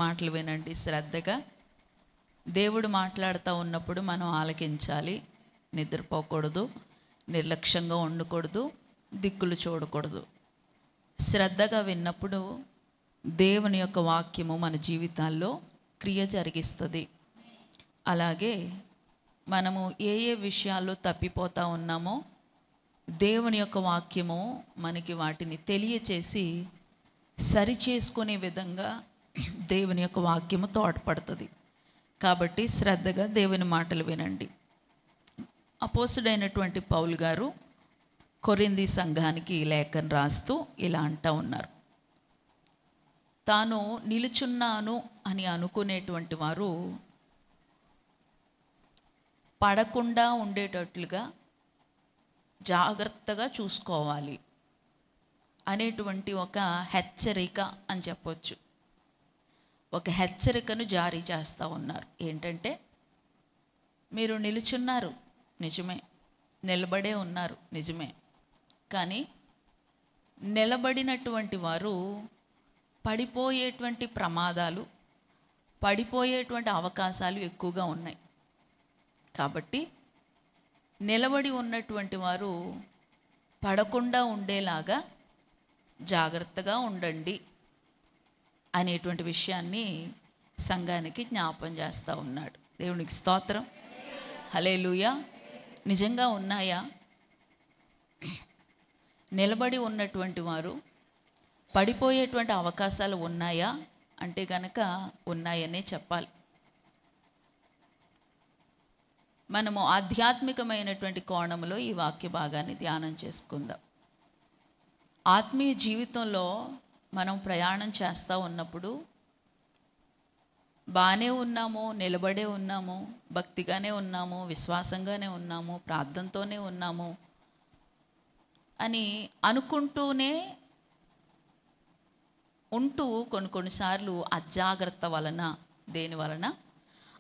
మాటలు వినండి శ్రద్ధగా. దేవుడు మాట్లాడుతూ ఉన్నప్పుడు మనం ఆలకించాలి. నిద్రపోకూడదు, నిర్లక్ష్యంగా ఉండకూడదు, దిక్కులు చూడకూడదు. శ్రద్ధగా విన్నప్పుడు దేవుని యొక్క వాక్యము మన జీవితాల్లో క్రియ జరిగిస్తుంది. అలాగే మనము ఏ ఏ విషయాల్లో తప్పిపోతూ ఉన్నామో దేవుని యొక్క వాక్యము మనకి వాటిని తెలియచేసి సరిచేసుకునే విధంగా దేవుని యొక్క వాక్యము తోడ్పడుతుంది. కాబట్టి శ్రద్ధగా దేవుని మాటలు వినండి. అపోస్తుడైనటువంటి పౌలు గారు కొరింథీ సంఘానికి లేఖను రాస్తూ ఇలా అంటూ ఉన్నారు. తాను నిలుచున్నాను అని అనుకునేటువంటి వారు పడకుండా ఉండేటట్లుగా జాగ్రత్తగా చూసుకోవాలి అనేటువంటి ఒక హెచ్చరిక అని చెప్పొచ్చు. ఒక హెచ్చరికను జారీ చేస్తూ ఉన్నారు. ఏంటంటే, మీరు నిలుచున్నారు నిజమే, నిలబడే ఉన్నారు నిజమే, కానీ నిలబడినటువంటి వారు పడిపోయేటువంటి ప్రమాదాలు, పడిపోయేటువంటి అవకాశాలు ఎక్కువగా ఉన్నాయి. కాబట్టి నిలబడి ఉన్నటువంటి వారు పడకుండా ఉండేలాగా జాగ్రత్తగా ఉండండి అనేటువంటి విషయాన్ని సంఘానికి జ్ఞాపం చేస్తూ ఉన్నాడు. దేవునికి స్తోత్రం, హల్లెలూయా. నిజంగా ఉన్నాయా? నిలబడి ఉన్నటువంటి వారు పడిపోయేటువంటి అవకాశాలు ఉన్నాయా అంటే కనుక ఉన్నాయనే చెప్పాలి. మనము ఆధ్యాత్మికమైనటువంటి కోణంలో ఈ వాక్య భాగాన్ని ధ్యానం చేసుకుందాం. ఆత్మీయ జీవితంలో మనం ప్రయాణం చేస్తూ ఉన్నప్పుడు బాగానే ఉన్నాము, నిలబడే ఉన్నాము, భక్తిగానే ఉన్నాము, విశ్వాసంగానే ఉన్నాము, ప్రార్థనతోనే ఉన్నాము అని అనుకుంటూనే ఉంటూ కొన్నిసార్లు అజాగ్రత్త వలన, దేని వలన?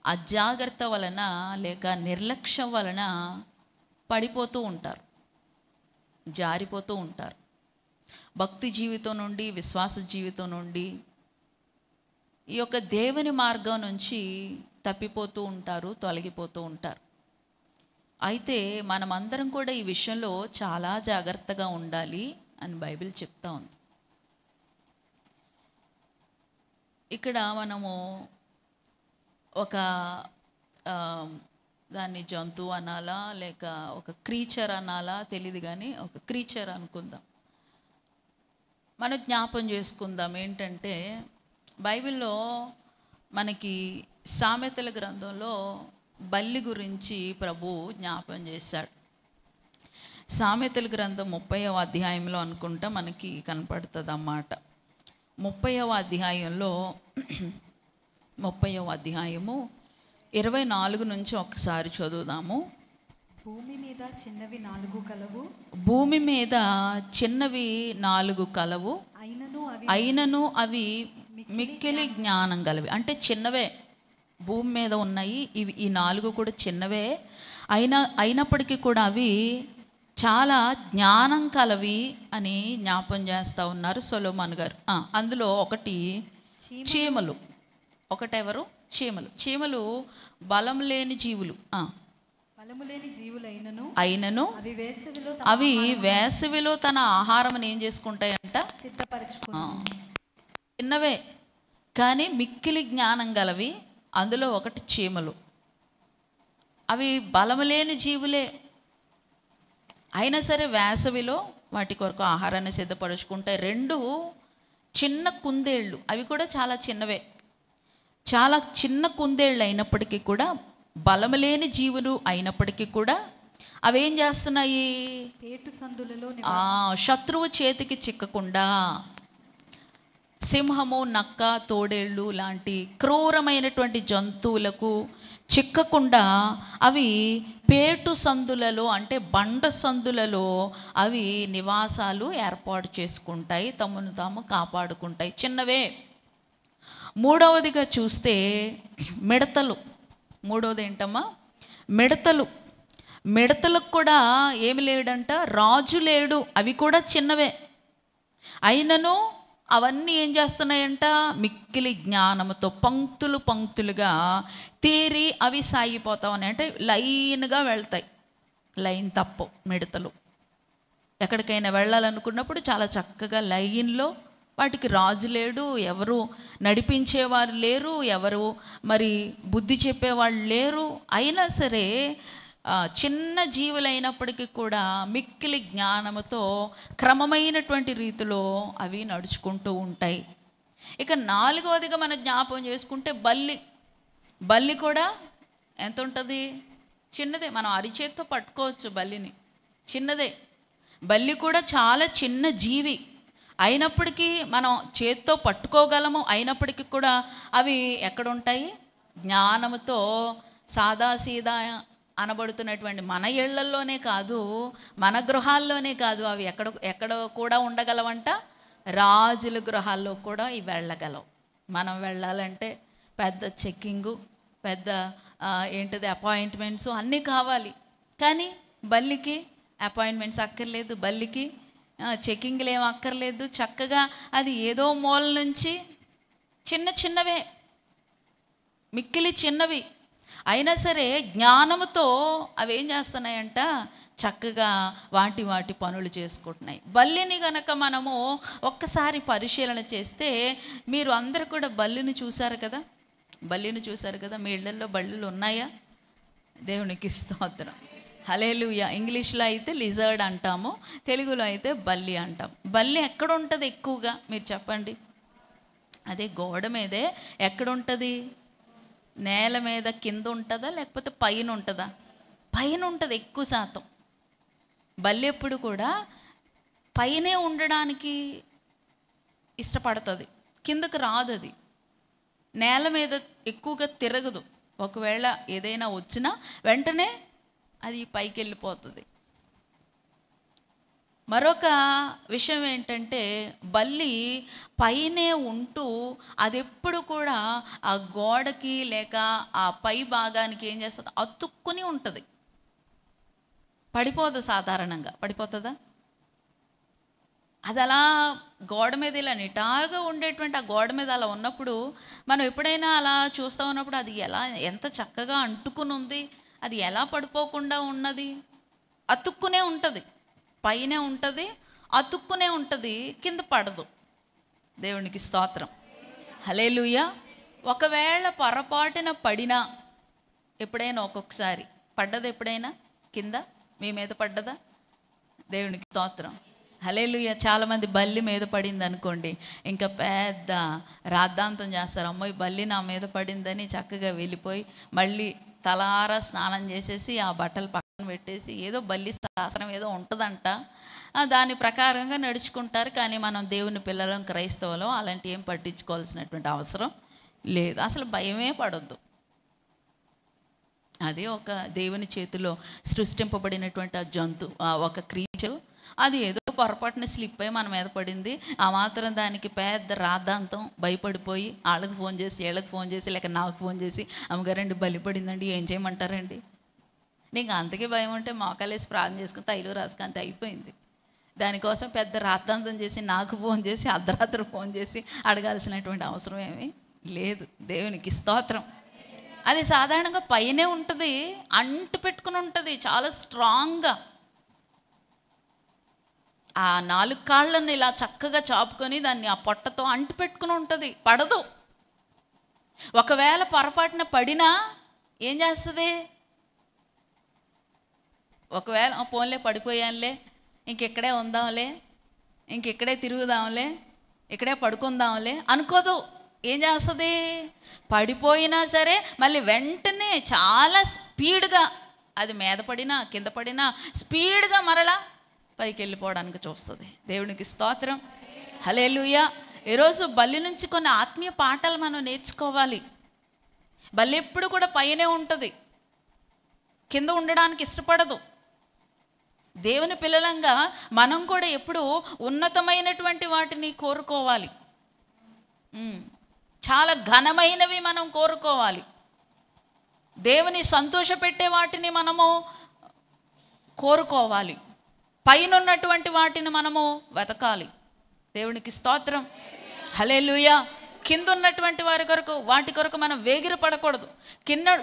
అజాగ్రత్త వలన లేక నిర్లక్ష్యం వలన పడిపోతూ ఉంటారు, జారిపోతూ ఉంటారు. భక్తి జీవితం నుండి, విశ్వాస జీవితం నుండి, ఈ యొక్క దేవుని మార్గం నుంచి తప్పిపోతూ ఉంటారు, తొలగిపోతూ ఉంటారు. అయితే మనమందరం కూడా ఈ విషయంలో చాలా జాగ్రత్తగా ఉండాలి అని బైబిల్ చెప్తా ఉంది. ఇక్కడ మనము ఒక దాన్ని జంతువు అనాలా లేక ఒక క్రీచర్ అనాలా తెలియదు, కానీ ఒక క్రీచర్ అనుకుందాం. మనం జ్ఞాపం చేసుకుందాం. ఏంటంటే, బైబిల్లో మనకి సామెతల గ్రంథంలో బల్లి గురించి ప్రభు జ్ఞాపం చేశాడు. సామెతల గ్రంథం 30వ అధ్యాయంలో అనుకుంటా మనకి కనపడుతుంది అన్నమాట. 30వ అధ్యాయంలో 30వ అధ్యాయము 24 నుంచి ఒకసారి చదువుదాము. భూమి మీద చిన్నవి 4 కలవు, భూమి మీద చిన్నవి 4 కలవు, అయినను అవి మిక్కిలి జ్ఞానం గలవి. అంటే చిన్నవే భూమి మీద ఉన్నాయి, ఇవి ఈ 4 కూడా చిన్నవే, అయినప్పటికీ కూడా అవి చాలా జ్ఞానం కలవి అని జ్ఞాపం చేస్తూ ఉన్నారు సొలొమోను గారు. అందులో ఒకటి చీమలు. ఒకటెవరు? చీమలు. చీమలు బలం లేని జీవులు, అయినను అవి వేసవిలో తన ఆహారం ఏం చేసుకుంటాయంట? చిన్నవే కానీ మిక్కిలి జ్ఞానం గలవి. అందులో ఒకటి చీమలు. అవి బలం లేని జీవులే, అయినా సరే వేసవిలో వాటి కొరకు ఆహారాన్ని సిద్ధపరుచుకుంటాయి. 2 చిన్న కుందేళ్ళు, అవి కూడా చాలా చిన్నవే, చాలా చిన్న కుందేళ్ళు అయినప్పటికీ కూడా, బలం లేని జీవులు అయినప్పటికీ కూడా అవి ఏం చేస్తున్నాయి? శత్రువు చేతికి చిక్కకుండా, సింహము, నక్క, తోడేళ్ళు లాంటి క్రూరమైనటువంటి జంతువులకు చిక్కకుండా అవి పేటు సందులలో, అంటే బండ సందులలో అవి నివాసాలు ఏర్పాటు చేసుకుంటాయి, తమను తాము కాపాడుకుంటాయి. చిన్నవే. మూడవదిగా చూస్తే మిడతలు. మూడవది ఏంటమ్మా? మిడతలు. మిడతలకు కూడా ఏమి లేడంట? రాజు లేడు. అవి కూడా చిన్నవే, అయినను అవన్నీ ఏం చేస్తున్నాయంట, మిక్కిలి జ్ఞానముతో పంక్తులు పంక్తులుగా తీరి అవి సాగిపోతా ఉన్నాయి. అంటే లైన్గా వెళ్తాయి, లైన్ తప్పు మిడతలు. ఎక్కడికైనా వెళ్ళాలనుకున్నప్పుడు చాలా చక్కగా లైన్లో, వాటికి రాజు లేడు, ఎవరు నడిపించేవారు లేరు, ఎవరు మరి బుద్ధి చెప్పేవాళ్ళు లేరు. అయినా సరే చిన్న జీవులైనప్పటికీ కూడా మిక్కిలి జ్ఞానముతో క్రమమైనటువంటి రీతిలో అవి నడుచుకుంటూ ఉంటాయి. ఇక 4వదిగా మనం జ్ఞాపకం చేసుకుంటే బల్లి కూడా ఎంత ఉంటుంది, చిన్నదే. మనం అరిచేత్తో పట్టుకోవచ్చు బల్లిని, చిన్నదే. బల్లి కూడా చాలా చిన్న జీవి అయినప్పటికీ మనం చేత్తో పట్టుకోగలము. అయినప్పటికీ కూడా అవి ఎక్కడుంటాయి, జ్ఞానముతో సాదాసీదా అనబడుతున్నటువంటి మన ఇళ్లల్లోనే కాదు, మన గృహాల్లోనే కాదు, అవి ఎక్కడ కూడా ఉండగలవంట, రాజుల గృహాల్లో కూడా ఇవి వెళ్ళగలవు. మనం వెళ్ళాలంటే పెద్ద చెక్కింగు, పెద్ద ఏంటిది అపాయింట్మెంట్స్ అన్నీ కావాలి. కానీ బల్లికి అపాయింట్మెంట్స్ అక్కర్లేదు, బల్లికి చెక్కింగ్లు ఏం అక్కర్లేదు. చక్కగా అది ఏదో మూల నుంచి చిన్నవే, మిక్కిలి చిన్నవి అయినా సరే జ్ఞానముతో అవి ఏం చేస్తున్నాయంట, చక్కగా వాటి పనులు చేసుకుంటున్నాయి. బల్లిని గనక మనము ఒక్కసారి పరిశీలన చేస్తే, మీరు అందరూ కూడా బల్లిని చూశారు కదా, మీ ఇళ్ళల్లో బల్లులు ఉన్నాయా? దేవునికి స్తోత్రం, హల్లెలూయా. ఇంగ్లీష్లో అయితే లిజర్డ్ అంటాము, తెలుగులో అయితే బల్లి అంటాం. బల్లి ఎక్కడ ఉంటుంది ఎక్కువగా మీరు చెప్పండి? అదే గోడ మీదే. ఎక్కడుంటుంది? నేల మీద కింద ఉంటుందా లేకపోతే పైన ఉంటుందా? పైన ఉంటుంది ఎక్కువ శాతం. బల్లి ఎప్పుడు కూడా పైనే ఉండడానికి ఇష్టపడుతుంది, కిందకు రాదు. అది నేల మీద ఎక్కువగా తిరగదు. ఒకవేళ ఏదైనా వచ్చినా వెంటనే అది పైకి వెళ్ళిపోతుంది. మరొక విషయం ఏంటంటే, బల్లి పైనే ఉంటూ అది ఎప్పుడు కూడా ఆ గోడకి లేక ఆ పై భాగానికి ఏం చేస్తుంది, అతుక్కుని ఉంటుంది. పడిపోదు, సాధారణంగా పడిపోతుందా? అది అలా గోడ మీద ఇలా నిటారుగా ఉండేటువంటి ఆ గోడ మీద అలా ఉన్నప్పుడు మనం ఎప్పుడైనా అలా చూస్తూ ఉన్నప్పుడు అది ఎంత చక్కగా అంటుకుని ఉంది, అది ఎలా పడిపోకుండా ఉన్నది? అతుక్కునే ఉంటుంది, పైనే ఉంటుంది, అతుక్కునే ఉంటుంది, కింద పడదు. దేవునికి స్తోత్రం, హల్లెలూయా. ఒకవేళ పొరపాటున పడినా, ఎప్పుడైనా ఒక్కొక్కసారి పడ్డదా? ఎప్పుడైనా కింద మీ మీద పడ్డదా? దేవునికి స్తోత్రం, హల్లెలూయా. చాలామంది బల్లి మీద పడింది అనుకోండి, ఇంకా పెద్ద రాద్ధాంతం చేస్తారు. అమ్మాయి బల్లి నా మీద పడిందని చక్కగా వెళ్ళిపోయి మళ్ళీ తలారా స్నానం చేసేసి ఆ బట్టలు పక్కన పెట్టేసి, ఏదో బల్లి శాస్త్రం ఏదో ఉంటుందంట, దాని ప్రకారంగా నడుచుకుంటారు. కానీ మనం దేవుని పిల్లలం, క్రైస్తవులం, అలాంటి ఏం పట్టించుకోవాల్సినటువంటి అవసరం లేదు. అసలు భయమే పడొద్దు. అది ఒక దేవుని చేతిలో సృష్టింపబడినటువంటి ఆ జంతువు, ఒక క్రీచరు. అది ఏదో పొరపాటున స్లిప్ అయ్యి మన మీద పడింది. ఆ మాత్రం దానికి పెద్ద రాద్ధాంతం, భయపడిపోయి వాళ్ళకి ఫోన్ చేసి, వీళ్ళకి ఫోన్ చేసి, లేక నాకు ఫోన్ చేసి, అమ్మగారండి బలి పడిందండి, ఏం చేయమంటారండి? నీకు అంతకే భయం ఉంటే మోకాలేసి ప్రార్థన చేసుకుని తైలు రాసుకుంటే అయిపోయింది. దానికోసం పెద్ద రాద్ధాంతం చేసి నాకు ఫోన్ చేసి అర్ధరాత్రి ఫోన్ చేసి అడగాల్సినటువంటి అవసరం ఏమీ లేదు. దేవునికి స్తోత్రం. అది సాధారణంగా పైనే ఉంటుంది, అంటు పెట్టుకుని ఉంటుంది చాలా స్ట్రాంగ్గా. ఆ 4 కాళ్ళని ఇలా చక్కగా చాపుకొని దాన్ని ఆ పొట్టతో అంటు పెట్టుకుని ఉంటుంది, పడదు. ఒకవేళ పొరపాటున పడినా ఏం చేస్తుంది? ఒకవేళ పోన్లే పడిపోయానులే, ఇంకెక్కడే ఉందాంలే, ఇంకెక్కడే తిరుగుదాంలే, ఇక్కడే పడుకుందాంలే అనుకోదు. ఏం చేస్తుంది? పడిపోయినా సరే మళ్ళీ వెంటనే చాలా స్పీడ్గా, అది మీద పడినా కింద పడినా స్పీడ్గా మరలా పైకి వెళ్ళిపోవడానికి చూస్తుంది. దేవునికి స్తోత్రం, హల్లెలూయా. ఈరోజు బల్లి నుంచి కొన్ని ఆత్మీయ పాఠాలు మనం నేర్చుకోవాలి. బల్లి ఎప్పుడు కూడా పైనే ఉంటుంది, కింద ఉండడానికి ఇష్టపడదు. దేవుని పిల్లలంగా మనం కూడా ఎప్పుడు ఉన్నతమైనటువంటి వాటిని కోరుకోవాలి, చాలా ఘనమైనవి మనం కోరుకోవాలి. దేవుని సంతోషపెట్టే వాటిని మనము కోరుకోవాలి, పైన ఉన్నటువంటి వాటిని మనము వెతకాలి. దేవునికి స్తోత్రం, హల్లెలూయా. కింద ఉన్నటువంటి వాటి కొరకు మనం వేగిర పడకూడదు.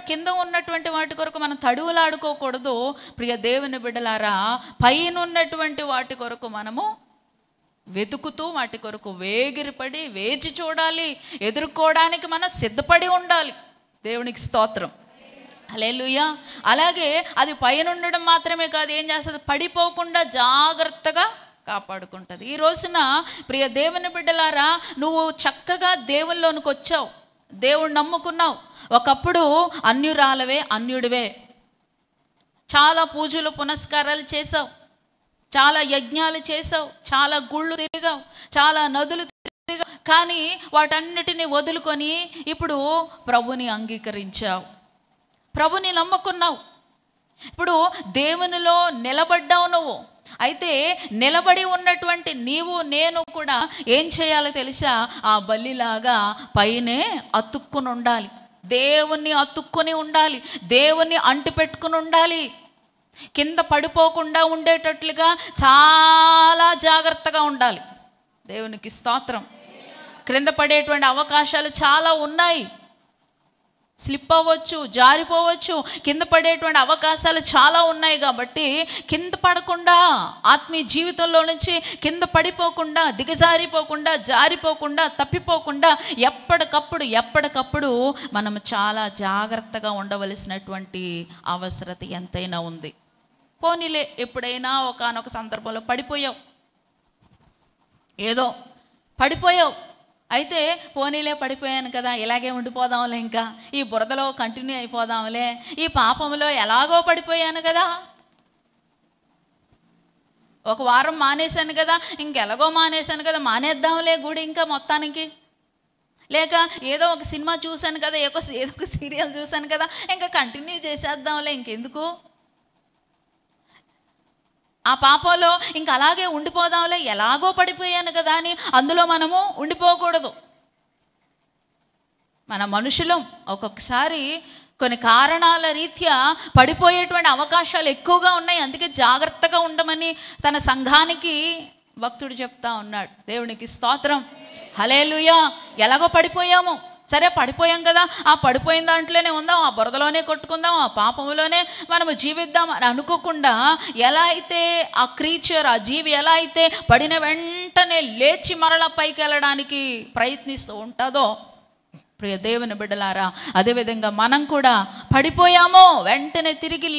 కింద ఉన్నటువంటి వాటి కొరకు మనం తడువులాడుకోకూడదు. ప్రియ దేవుని బిడ్డలారా, పైన ఉన్నటువంటి వాటి కొరకు మనము వెతుకుతూ వాటి కొరకు వేగిరపడి వేచి చూడాలి. ఎదుర్కోవడానికి మనం సిద్ధపడి ఉండాలి. దేవునికి స్తోత్రం. హల్లెలూయా. అలాగే అది పైన ఉండడం మాత్రమే కాదు, ఏం చేస్తుంది, పడిపోకుండా జాగ్రత్తగా కాపాడుకుంటుంది. ఈ రోజున ప్రియ దేవుని బిడ్డలారా, నువ్వు చక్కగా దేవుల్లోనికి వచ్చావు, దేవుణ్ణి నమ్ముకున్నావు. ఒకప్పుడు అన్యురాలవే, అన్యుడివే, చాలా పూజలు పునస్కారాలు చేసావు, చాలా యజ్ఞాలు చేసావు, చాలా గుళ్ళు తిరిగావు, చాలా నదులు తిరిగావు. కానీ వాటన్నిటిని వదులుకొని ఇప్పుడు ప్రభుని అంగీకరించావు, ప్రభుని నమ్ముకున్నావు. ఇప్పుడు దేవునిలో నిలబడ్డావు నువ్వు. అయితే నిలబడి ఉన్నటువంటి నీవు నేను కూడా ఏం చేయాలో తెలుసా? ఆ బల్లిలాగా పైనే అతుక్కుని ఉండాలి, దేవుణ్ణి అతుక్కుని ఉండాలి, దేవుణ్ణి అంటిపెట్టుకుని ఉండాలి. కింద పడిపోకుండా ఉండేటట్లుగా చాలా జాగ్రత్తగా ఉండాలి. దేవునికి స్తోత్రం. క్రింద పడేటువంటి అవకాశాలు చాలా ఉన్నాయి. స్లిప్ అవ్వచ్చు, జారిపోవచ్చు, కింద పడేటువంటి అవకాశాలు చాలా ఉన్నాయి. కాబట్టి కింద పడకుండా, ఆత్మీయ జీవితంలో నుంచి కింద పడిపోకుండా, దిగజారిపోకుండా, జారిపోకుండా, తప్పిపోకుండా ఎప్పటికప్పుడు మనం చాలా జాగ్రత్తగా ఉండవలసినటువంటి అవసరత ఎంతైనా ఉంది. పోనీలే, ఎప్పుడైనా ఒకానొక సందర్భంలో పడిపోయావు, ఏదో పడిపోయావు. అయితే పోనీలే, పడిపోయాను కదా, ఇలాగే ఉండిపోదాంలే, ఇంకా ఈ బురదలో కంటిన్యూ అయిపోదాంలే, ఈ పాపంలో ఎలాగో పడిపోయాను కదా, ఒక వారం మానేశాను కదా, ఇంకెలాగో మానేశాను కదా, మానేద్దాంలే గుడి ఇంకా మొత్తానికి. లేక ఏదో ఒక సినిమా చూశాను కదా, ఏదో ఒక సీరియల్ చూశాను కదా, ఇంకా కంటిన్యూ చేసేద్దాంలే, ఇంకెందుకు ఆ పాపంలో, ఇంక అలాగే ఉండిపోదాంలే, ఎలాగో పడిపోయాను కదా అని అందులో మనము ఉండిపోకూడదు. మన మనుషులం ఒక్కొక్కసారి కొన్ని కారణాల రీత్యా పడిపోయేటువంటి అవకాశాలు ఎక్కువగా ఉన్నాయి. అందుకే జాగ్రత్తగా ఉండమని తన సంఘానికి భక్తుడు చెప్తా ఉన్నాడు. దేవునికి స్తోత్రం. హల్లెలూయా. ఎలాగో పడిపోయాము, సరే పడిపోయాం కదా, ఆ పడిపోయిన దాంట్లోనే ఉందాం, ఆ బురదలోనే కొట్టుకుందాం, ఆ పాపంలోనే మనము జీవిద్దాం అని అనుకోకుండా, ఎలా అయితే ఆ క్రీచర్, ఆ జీవి ఎలా అయితే పడిన వెంటనే లేచి మరలా పైకి వెళ్ళడానికి ప్రయత్నిస్తూ ఉంటుందో, ప్రియ దేవుని బిడ్డలారా, అదేవిధంగా మనం కూడా పడిపోయామో వెంటనే తిరిగి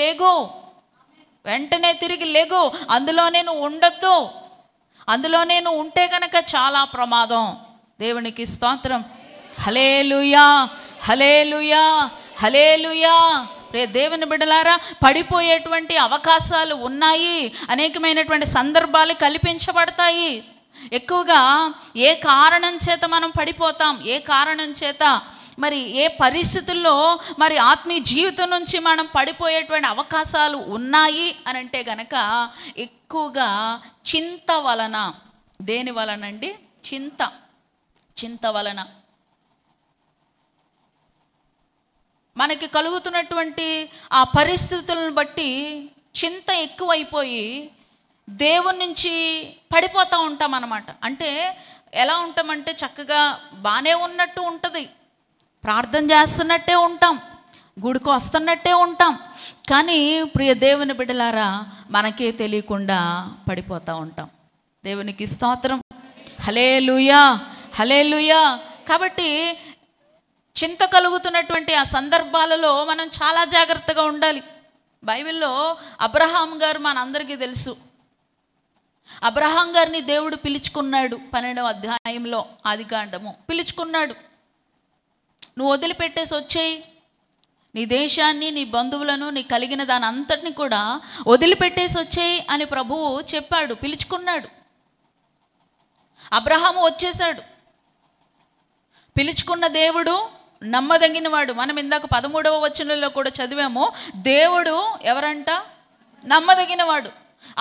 లేగు. అందులోనే నువ్వు ఉండొద్దు. అందులోనే నువ్వు ఉంటే కనుక చాలా ప్రమాదం. దేవునికి స్తోత్రం. హల్లెలూయా, హల్లెలూయా, హల్లెలూయా. ప్రియ దేవుని బిడ్డలారా, పడిపోయేటువంటి అవకాశాలు ఉన్నాయి, అనేకమైనటువంటి సందర్భాలు కల్పించబడతాయి. ఎక్కువగా ఏ కారణం చేత మనం పడిపోతాం, ఏ కారణం చేత, మరి ఏ పరిస్థితుల్లో మరి ఆత్మీయ జీవితం నుంచి మనం పడిపోయేటువంటి అవకాశాలు ఉన్నాయి అని అంటే గనక, ఎక్కువగా చింత వలన. దేని వలనండి? చింత వలన మనకి కలుగుతున్నటువంటి ఆ పరిస్థితులను బట్టి చింత ఎక్కువైపోయి దేవుని నుంచి పడిపోతూ ఉంటాం అన్నమాట. అంటే ఎలా ఉంటామంటే, చక్కగా బాగానే ఉన్నట్టు ఉంటుంది, ప్రార్థన చేస్తున్నట్టే ఉంటాం, గుడికి వస్తున్నట్టే ఉంటాం, కానీ ప్రియ దేవుని బిడ్డలారా, మనకే తెలియకుండా పడిపోతూ ఉంటాం. దేవునికి స్తోత్రం. హల్లెలూయా, హల్లెలూయా. కాబట్టి చింత కలుగుతున్నటువంటి ఆ సందర్భాలలో మనం చాలా జాగ్రత్తగా ఉండాలి. బైబిల్లో అబ్రహాం గారు మనందరికీ తెలుసు. అబ్రహాం గారిని దేవుడు పిలుచుకున్నాడు. 12వ అధ్యాయంలో ఆదికాండము పిలుచుకున్నాడు. నువ్వు వదిలిపెట్టేసి వచ్చేయి, నీ దేశాన్ని, నీ బంధువులను, నీ కలిగిన దాని అంతటిని కూడా వదిలిపెట్టేసి వచ్చేయి అని ప్రభువు చెప్పాడు, పిలుచుకున్నాడు. అబ్రహాము వచ్చేసాడు. పిలుచుకున్న దేవుడు నమ్మదగినవాడు. మనం ఇందాక 13వ వచనంలో కూడా చదివాము, దేవుడు ఎవరంట? నమ్మదగినవాడు.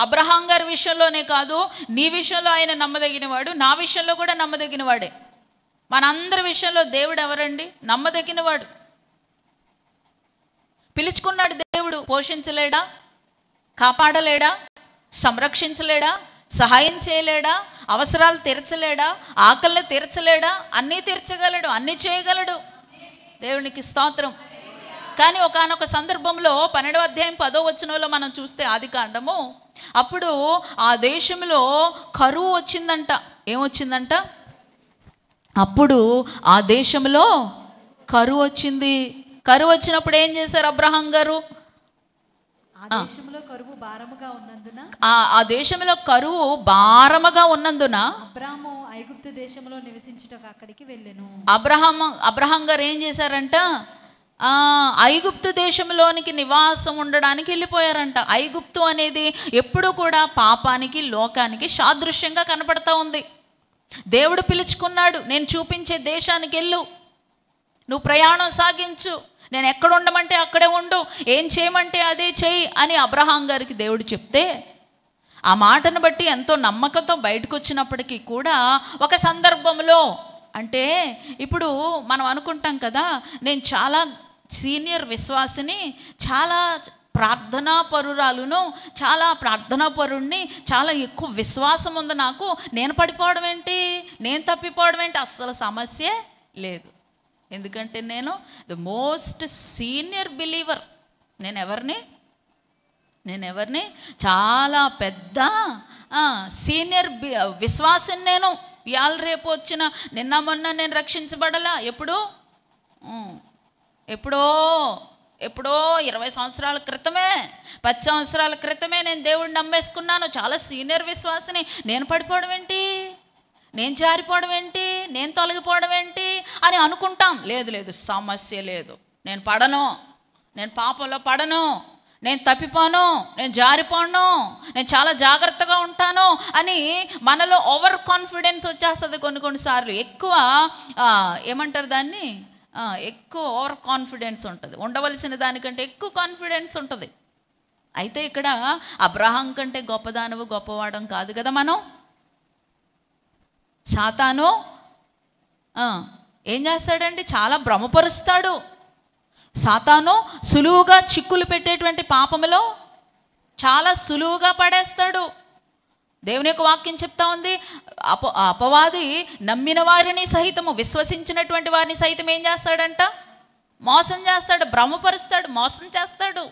అబ్రహాం గారి విషయంలోనే కాదు, నీ విషయంలో ఆయన నమ్మదగినవాడు, నా విషయంలో కూడా నమ్మదగినవాడే. మనందరి విషయంలో దేవుడు ఎవరండి? నమ్మదగినవాడు. పిలుచుకున్నాడు దేవుడు. పోషించలేడా? కాపాడలేడా? సంరక్షించలేడా? సహాయం చేయలేడా? అవసరాలు తీర్చలేడా? ఆకలిని తీర్చలేడా? అన్నీ తీర్చగలడు, అన్నీ చేయగలడు. దేవునికి స్తోత్రం. కానీ ఒకానొక సందర్భంలో 12వ అధ్యాయం 10వ వచనంలో మనం చూస్తే ఆదికాండము, అప్పుడు ఆ దేశంలో కరువు వచ్చిందంట. ఏమొచ్చిందంట? అప్పుడు ఆ దేశంలో కరువు వచ్చింది. కరువు వచ్చినప్పుడు ఏం చేశారు అబ్రహాం గారు? ఆ దేశంలో కరువు భారముగా ఉన్నందున ఆ దేశంలో కరువు భారముగా ఉన్నందున అబ్రాము ఐగుప్తు దేశంలో నివసించుటకు అక్కడికి వెళ్ళెను. అబ్రహాం గారు ఏం చేశారంట? ఐగుప్తు దేశంలోనికి నివాసం ఉండడానికి వెళ్ళిపోయారంట. ఐగుప్తు అనేది ఎప్పుడు కూడా పాపానికి, లోకానికి సాదృశ్యంగా కనపడతా ఉంది. దేవుడు పిలుచుకున్నాడు, నేను చూపించే దేశానికి వెళ్ళు, నువ్వు ప్రయాణం సాగించు, నేను ఎక్కడ ఉండమంటే అక్కడే ఉండు, ఏం చేయమంటే అదే చెయ్యి అని అబ్రహాం గారికి దేవుడు చెప్తే, ఆ మాటను బట్టి ఎంతో నమ్మకంతో బయటకు వచ్చినప్పటికీ కూడా ఒక సందర్భంలో, అంటే ఇప్పుడు మనం అనుకుంటాం కదా, నేను చాలా సీనియర్ విశ్వాసిని, చాలా ప్రార్థనా పరురాలును, చాలా ప్రార్థనా పరుణ్ణి, చాలా ఎక్కువ విశ్వాసం ఉంది నాకు, నేను పడిపోవడం ఏంటి, నేను తప్పిపోవడం ఏంటి? అస్సలు సమస్యే లేదు. ఎందుకంటే నేను ద మోస్ట్ సీనియర్ బిలీవర్. నేను ఎవరిని చాలా పెద్ద సీనియర్ విశ్వాసం. నేను ఇవాళ రేపు వచ్చిన నిన్న మొన్న నేను రక్షించబడలా. ఎప్పుడో 20 సంవత్సరాల క్రితమే, 10 సంవత్సరాల క్రితమే నేను దేవుడిని నమ్మేసుకున్నాను, చాలా సీనియర్ విశ్వాసిని. నేను పడిపోవడం ఏంటి, నేను జారిపోవడం ఏంటి, నేను తొలగిపోవడం ఏంటి అని అనుకుంటాం. లేదు, సమస్య లేదు. నేను పడను, నేను పాపంలో పడను, నేను తప్పిపోను, నేను జారిపోను, నేను చాలా జాగ్రత్తగా ఉంటాను అని మనలో ఓవర్ కాన్ఫిడెన్స్ వచ్చేస్తుంది. కొన్నిసార్లు ఎక్కువ ఏమంటారు దాన్ని, ఎక్కువ ఓవర్ కాన్ఫిడెన్స్ ఉంటుంది. ఉండవలసిన దానికంటే ఎక్కువ కాన్ఫిడెన్స్ ఉంటుంది. అయితే ఇక్కడ అబ్రహాం కంటే గొప్పదానవు, గొప్పవాడం కాదు కదా మనం. సాతాను ఏం చేస్తాడండి? చాలా భ్రమపరుస్తాడు. సాతాను సులువుగా చిక్కులు పెట్టేటువంటి పాపములో చాలా సులువుగా పడేస్తాడు. దేవుని యొక్క వాక్యం చెప్తా ఉంది, అపవాది నమ్మిన వారిని సహితము, విశ్వసించినటువంటి వారిని సహితం ఏం చేస్తాడంట? మోసం చేస్తాడు, భ్రమపరుస్తాడు, మోసం చేస్తాడు.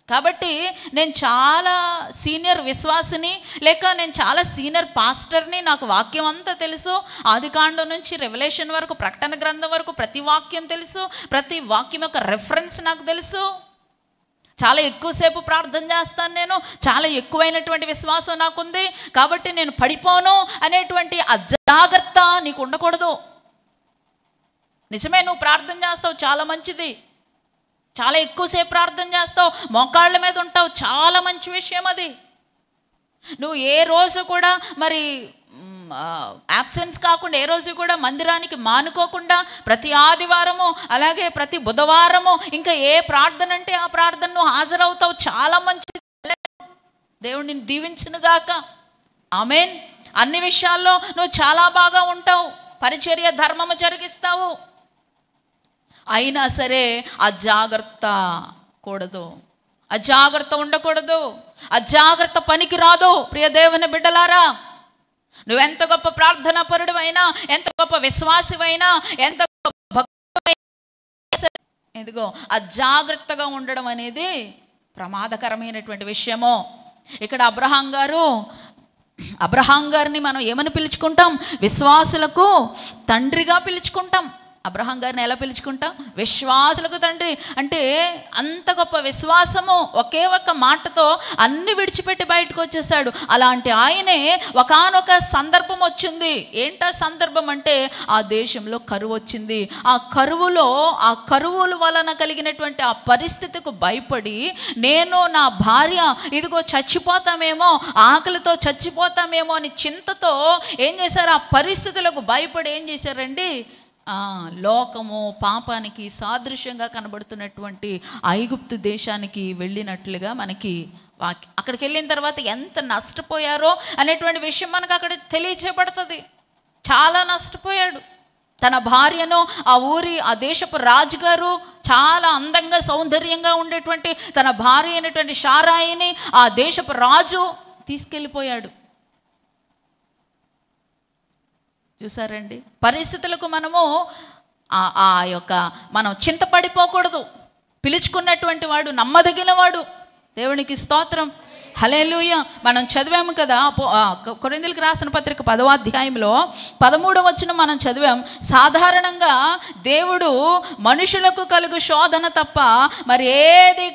కాబట్టి నేను చాలా సీనియర్ విశ్వాసిని, లేక నేను చాలా సీనియర్ పాస్టర్ని, నాకు వాక్యం అంతా తెలుసు, ఆదికాండం నుంచి రెవల్యూషన్ వరకు, ప్రకటన గ్రంథం వరకు ప్రతి వాక్యం తెలుసు, ప్రతి వాక్యం యొక్క రెఫరెన్స్ నాకు తెలుసు, చాలా ఎక్కువసేపు ప్రార్థన చేస్తాను, నేను చాలా ఎక్కువైనటువంటి విశ్వాసం నాకుంది, కాబట్టి నేను పడిపోను అనేటువంటి అజాగ్రత్త నీకు ఉండకూడదు. నిజమే, నువ్వు ప్రార్థన చేస్తావు, చాలా మంచిది, చాలా ఎక్కువసేపు ప్రార్థన చేస్తావు, మోకాళ్ళ మీద ఉంటావు, చాలా మంచి విషయం అది. నువ్వు ఏ రోజు కూడా మరి యాబ్సెన్స్ కాకుండా, ఏ రోజు కూడా మందిరానికి మానుకోకుండా ప్రతి ఆదివారము, అలాగే ప్రతి బుధవారము, ఇంకా ఏ ప్రార్థన అంటే ఆ ప్రార్థన నువ్వు హాజరవుతావు, చాలా మంచిది. దేవుడు నిన్ను దీవించునుగాక. ఆమేన్. అన్ని విషయాల్లో నువ్వు చాలా బాగా ఉంటావు, పరిచర్య ధర్మము జరిగిస్తావు. అయినా సరే అజాగ్రత్త కూడదు, అజాగ్రత్త ఉండకూడదు, అజాగ్రత్త పనికి రాదు. ప్రియ దేవుని బిడ్డలారా, నువ్వెంత గొప్ప ప్రార్థనా పరుడివైనా, ఎంత గొప్ప విశ్వాసివైనా, ఎంత ఇదిగో అజాగ్రత్తగా ఉండడం అనేది ప్రమాదకరమైనటువంటి విషయము. ఇక్కడ అబ్రహాం గారిని మనం ఏమని పిలుచుకుంటాం? విశ్వాసులకు తండ్రిగా పిలుచుకుంటాం. అబ్రహాం గారిని ఎలా పిలుచుకుంటాం? విశ్వాసులకు తండ్రి. అంటే అంత గొప్ప విశ్వాసము, ఒకే ఒక్క మాటతో అన్ని విడిచిపెట్టి బయటకు వచ్చేసాడు. అలాంటి ఆయనే ఒకానొక సందర్భం వచ్చింది. ఏంటా సందర్భం అంటే, ఆ దేశంలో కరువు వచ్చింది. ఆ కరువుల వలన కలిగినటువంటి ఆ పరిస్థితికి భయపడి, నేను నా భార్య ఇదిగో చచ్చిపోతామేమో, ఆకలితో చచ్చిపోతామేమో అని చింతతో ఏం చేశారు? ఆ పరిస్థితులకు భయపడి ఏం చేశారండి? లోకము, పాపానికి సాదృశ్యంగా కనబడుతున్నటువంటి ఐగుప్తు దేశానికి వెళ్ళినట్లుగా మనకి అక్కడికి వెళ్ళిన తర్వాత ఎంత నష్టపోయారో అనేటువంటి విషయం మనకు అక్కడ తెలియచేయబడుతుంది. చాలా నష్టపోయాడు. తన భార్యను ఆ దేశపు రాజుగారు చాలా అందంగా, సౌందర్యంగా ఉండేటువంటి తన భార్య అయినటువంటి షారాయిని ఆ దేశపు రాజు తీసుకెళ్ళిపోయాడు. చూసారండి, పరిస్థితులకు మనము ఆ యొక్క మనం చింతపడిపోకూడదు. పిలుచుకున్నటువంటి వాడు నమ్మదగిన వాడు. దేవునికి స్తోత్రం. హల్లెలూయా. మనం చదివాము కదా కొరింథీయులకు రాసిన పత్రిక 10వ అధ్యాయంలో 13వ వచనం మనం చదివాం. సాధారణంగా దేవుడు మనుషులకు కలుగు శోధన తప్ప మరేది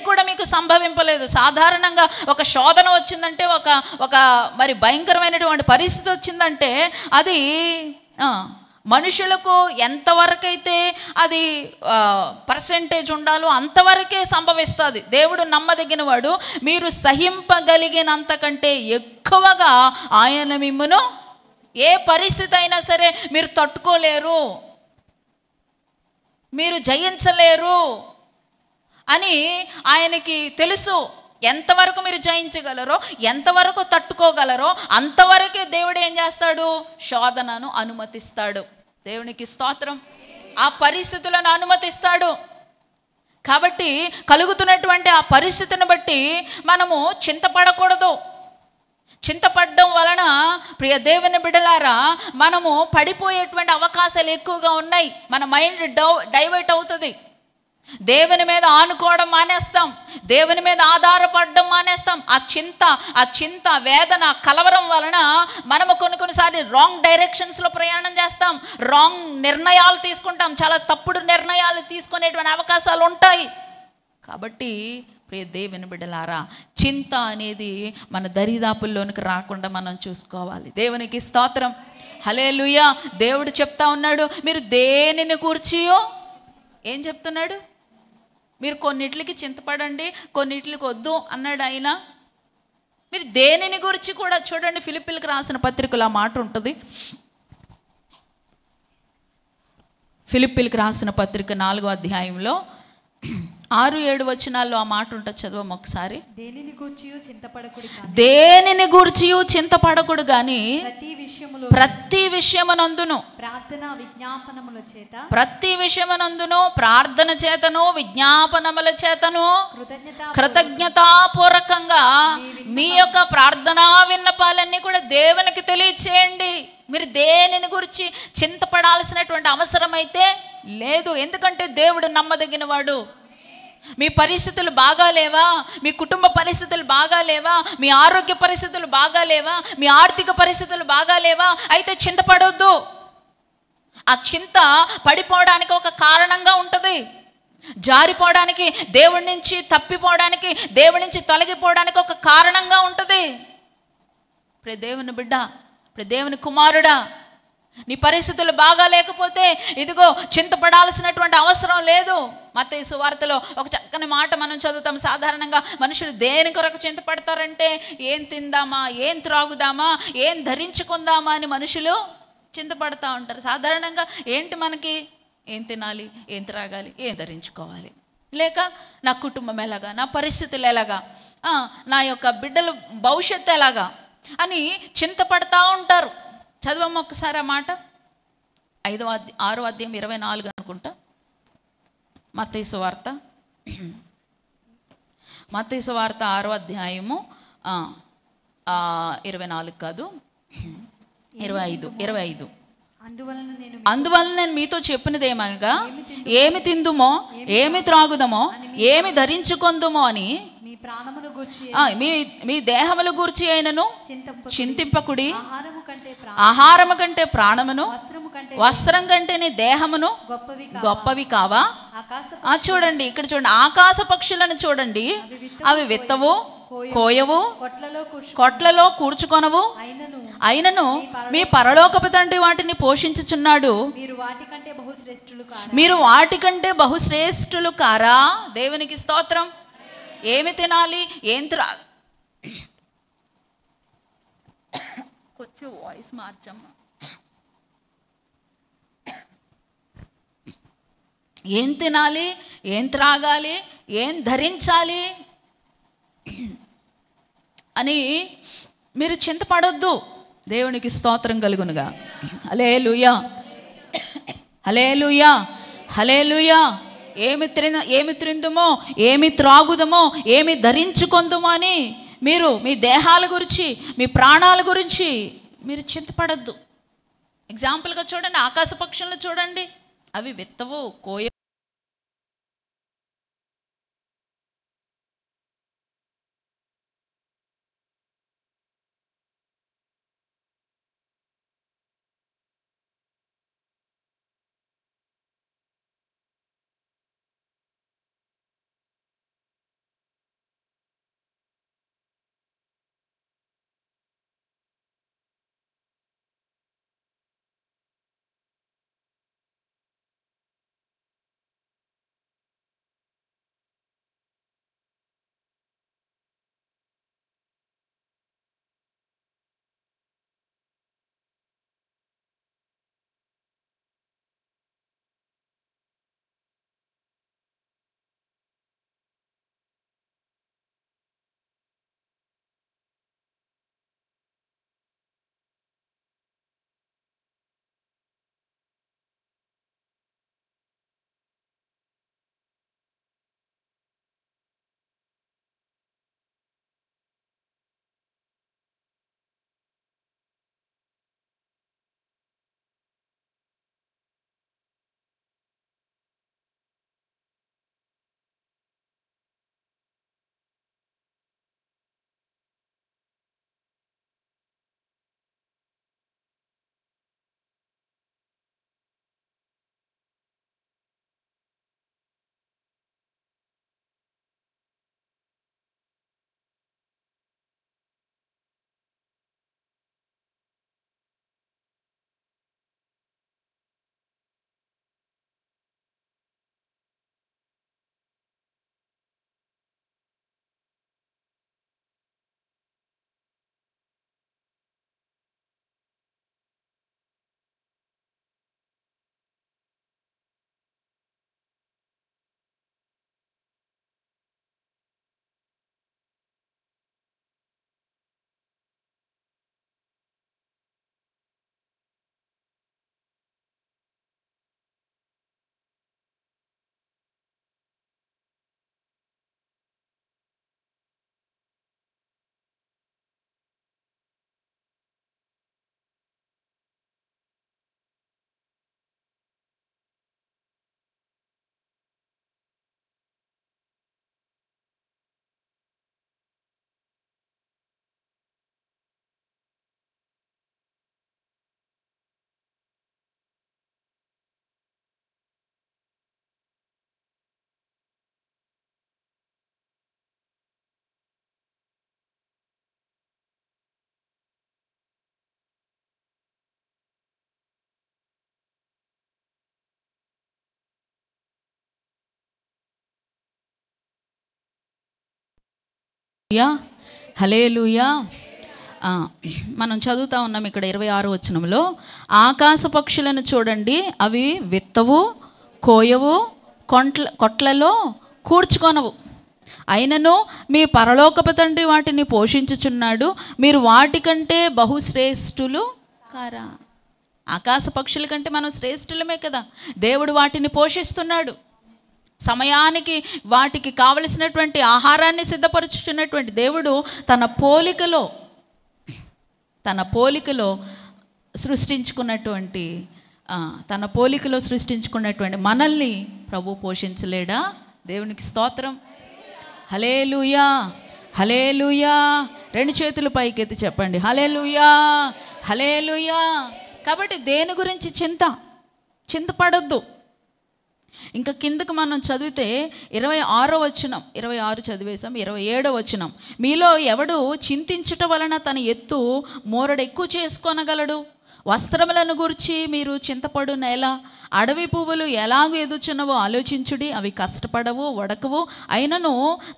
కూడా మీకు సంభవింపలేదు. సాధారణంగా ఒక శోధన వచ్చిందంటే, ఒక మరి భయంకరమైనటువంటి పరిస్థితి వచ్చిందంటే అది మనుషులకు ఎంతవరకైతే అది పర్సెంటేజ్ ఉండాలో అంతవరకే సంభవిస్తుంది. దేవుడు నమ్మదగిన వాడు. మీరు సహింపగలిగినంతకంటే ఎక్కువగా ఆయన మిమ్మును ఏ పరిస్థితి అయినా సరే మీరు తట్టుకోలేరు, మీరు జయించలేరు అని ఆయనకి తెలుసు. ఎంతవరకు మీరు జయించగలరో, ఎంతవరకు తట్టుకోగలరో అంతవరకే దేవుడు ఏం చేస్తాడు? శోధనను అనుమతిస్తాడు. దేవునికి స్తోత్రం. ఆ పరిస్థితులను అనుమతిస్తాడు. కాబట్టి కలుగుతున్నటువంటి ఆ పరిస్థితిని బట్టి మనము చింతపడకూడదు. చింతపడడం వలన ప్రియ దేవుని బిడ్డలారా మనము పడిపోయేటువంటి అవకాశాలు ఎక్కువగా ఉన్నాయి. మన మైండ్ డైవర్ట్ అవుతుంది. దేవుని మీద ఆనుకోవడం మానేస్తాం, దేవుని మీద ఆధారపడడం మానేస్తాం. ఆ చింత వేదన కలవరం వలన మనము కొన్నిసార్లు రాంగ్ డైరెక్షన్స్లో ప్రయాణం చేస్తాం, రాంగ్ నిర్ణయాలు తీసుకుంటాం, చాలా తప్పుడు నిర్ణయాలు తీసుకునేటువంటి అవకాశాలు ఉంటాయి. కాబట్టి ప్రియ దేవుని బిడ్డలారా చింత అనేది మన దరిదాపుల్లోనికి రాకుండా మనం చూసుకోవాలి. దేవునికి స్తోత్రం. హల్లెలూయా. దేవుడు చెప్తా ఉన్నాడు, మీరు దేనిని గూర్చియో ఏం చెప్తున్నాడు? మీరు కొన్నిటికి చింతపడండి, కొన్నిటికి వద్దు అన్నాడు ఆయన. మీరు దేనిని గురించి కూడా చూడండి. ఫిలిప్పీలకు రాసిన పత్రికలో ఆ మాట ఉంటుంది. ఫిలిప్పీలకు రాసిన పత్రిక 4వ అధ్యాయంలో 6-7 వచనాల్లో ఆ మాట ఉంటుంది. చదవం ఒకసారి. దేనిని గూర్చియు చింతపడకుడు గాని ప్రతి విషయమునందును ప్రార్థన చేతను విజ్ఞాపనముల చేతను కృతజ్ఞతాపూర్వకంగా మీ యొక్క ప్రార్థనా విన్నపాలన్నీ కూడా దేవునికి తెలియచేయండి. మీరు దేనిని గురించి చింతపడాల్సినటువంటి అవసరం అయితే లేదు. ఎందుకంటే దేవుడు నమ్మదగిన వాడు. మీ పరిస్థితులు బాగాలేవా? మీ కుటుంబ పరిస్థితులు బాగాలేవా? మీ ఆరోగ్య పరిస్థితులు బాగాలేవా? మీ ఆర్థిక పరిస్థితులు బాగాలేవా? అయితే చింతపడొద్దు. ఆ చింత పడిపోవడానికి ఒక కారణంగా ఉంటుంది. జారిపోవడానికి, దేవుడి నుంచి తప్పిపోవడానికి, దేవుడి నుంచి తొలగిపోవడానికి ఒక కారణంగా ఉంటుంది. ప్రియ దేవుని బిడ్డ, ప్రియ దేవుని కుమారుడా, నీ పరిస్థితులు బాగా లేకపోతే ఇదిగో చింతపడాల్సినటువంటి అవసరం లేదు. మత్తయి సువార్తలో ఒక చక్కని మాట మనం చదువుతాం. సాధారణంగా మనుషులు దేని కొరకు చింతపడతారంటే ఏం తిందామా, ఏం త్రాగుదామా, ఏం ధరించుకుందామా అని మనుషులు చింతపడతా ఉంటారు. సాధారణంగా ఏంటి మనకి? ఏం తినాలి, ఏం త్రాగాలి, ఏం ధరించుకోవాలి, లేక నా కుటుంబం ఎలాగా, నా పరిస్థితులు ఎలాగా, నా యొక్క బిడ్డల భవిష్యత్తు ఎలాగా అని చింతపడతా ఉంటారు. చదవమ్మ ఒకసారి ఆ మాట. 6వ అధ్యాయం 24 అనుకుంటా. మత్తయి సువార్త 6వ అధ్యాయము 24 కాదు 25. అందువలన నేను మీతో చెప్పినది ఏమనగా, ఏమి తిందుమో, ఏమి త్రాగుదమో, ఏమి ధరించుకొందుమో అని మీ దేహముల గూర్చి అయినను చింతింపకుడి. ఆహారము కంటే ప్రాణమును, వస్త్రం కంటే నీ దేహమును గొప్పవి కావా? చూడండి, ఇక్కడ చూడండి, ఆకాశ పక్షులను చూడండి, అవి విత్తవు, కోయవు, కొట్లలో కూర్చుకొనవు, అయినను మీ పరలోకపు తండ్రి వాటిని పోషించుచున్నాడు. మీరు వాటికంటే బహుశ్రేష్ఠులు కారా? దేవునికి స్తోత్రం. ఏమి తినాలి, ఏం కొంచెం వాయిస్ మార్చమ్మా. ఏం తినాలి, ఏం త్రాగాలి, ఏం ధరించాలి అని మీరు చింతపడొద్దు. దేవునికి స్తోత్రం కలుగునుగా. హల్లెలూయా, హల్లెలూయా, హల్లెలూయా. ఏమి త్రిందుమో, ఏమి త్రాగుదమో, ఏమి ధరించుకొందుమో అని మీరు మీ దేహాల గురించి, మీ ప్రాణాల గురించి మీరు చింతపడద్దు. ఎగ్జాంపుల్గా చూడండి, ఆకాశ పక్షులను చూడండి, అవి విత్తవు, కోయ. హల్లెలూయా. మనం చదువుతా ఉన్నాం ఇక్కడ 26వ వచనంలో, ఆకాశ పక్షులను చూడండి, అవి విత్తవు, కోయవు, కొట్లలో కూర్చుకొనవు, అయినను మీ పరలోకపు తండ్రి వాటిని పోషించుచున్నాడు, మీరు వాటికంటే బహుశ్రేష్ఠులు కారా. ఆకాశ పక్షుల కంటే మనం శ్రేష్ఠులమే కదా. దేవుడు వాటిని పోషిస్తున్నాడు, సమయానికి వాటికి కావలసినటువంటి ఆహారాన్ని సిద్ధపరుచుతున్నటువంటి దేవుడు తన పోలికలో సృష్టించుకున్నటువంటి మనల్ని ప్రభు పోషించలేడా? దేవునికి స్తోత్రం. హల్లెలూయా, హల్లెలూయా. 2 చేతులు పైకెత్తి చెప్పండి, హల్లెలూయా, హల్లెలూయా. కాబట్టి దేని గురించి చింతపడొద్దు. ఇంకా కిందకు మనం చదివితే 26వ వచనం, 26 చదివేశాం, 27వ వచనం, మీలో ఎవడు చింతించుట వలన తన ఎత్తు మోరడెక్కువ చేసుకొనగలడు? వస్త్రములను గురించి మీరు చింతపడునేలా? అడవి పువ్వులు ఎలాగూ ఎదుచున్నవో ఆలోచించుడి, అవి కష్టపడవు, వడకవు, అయినను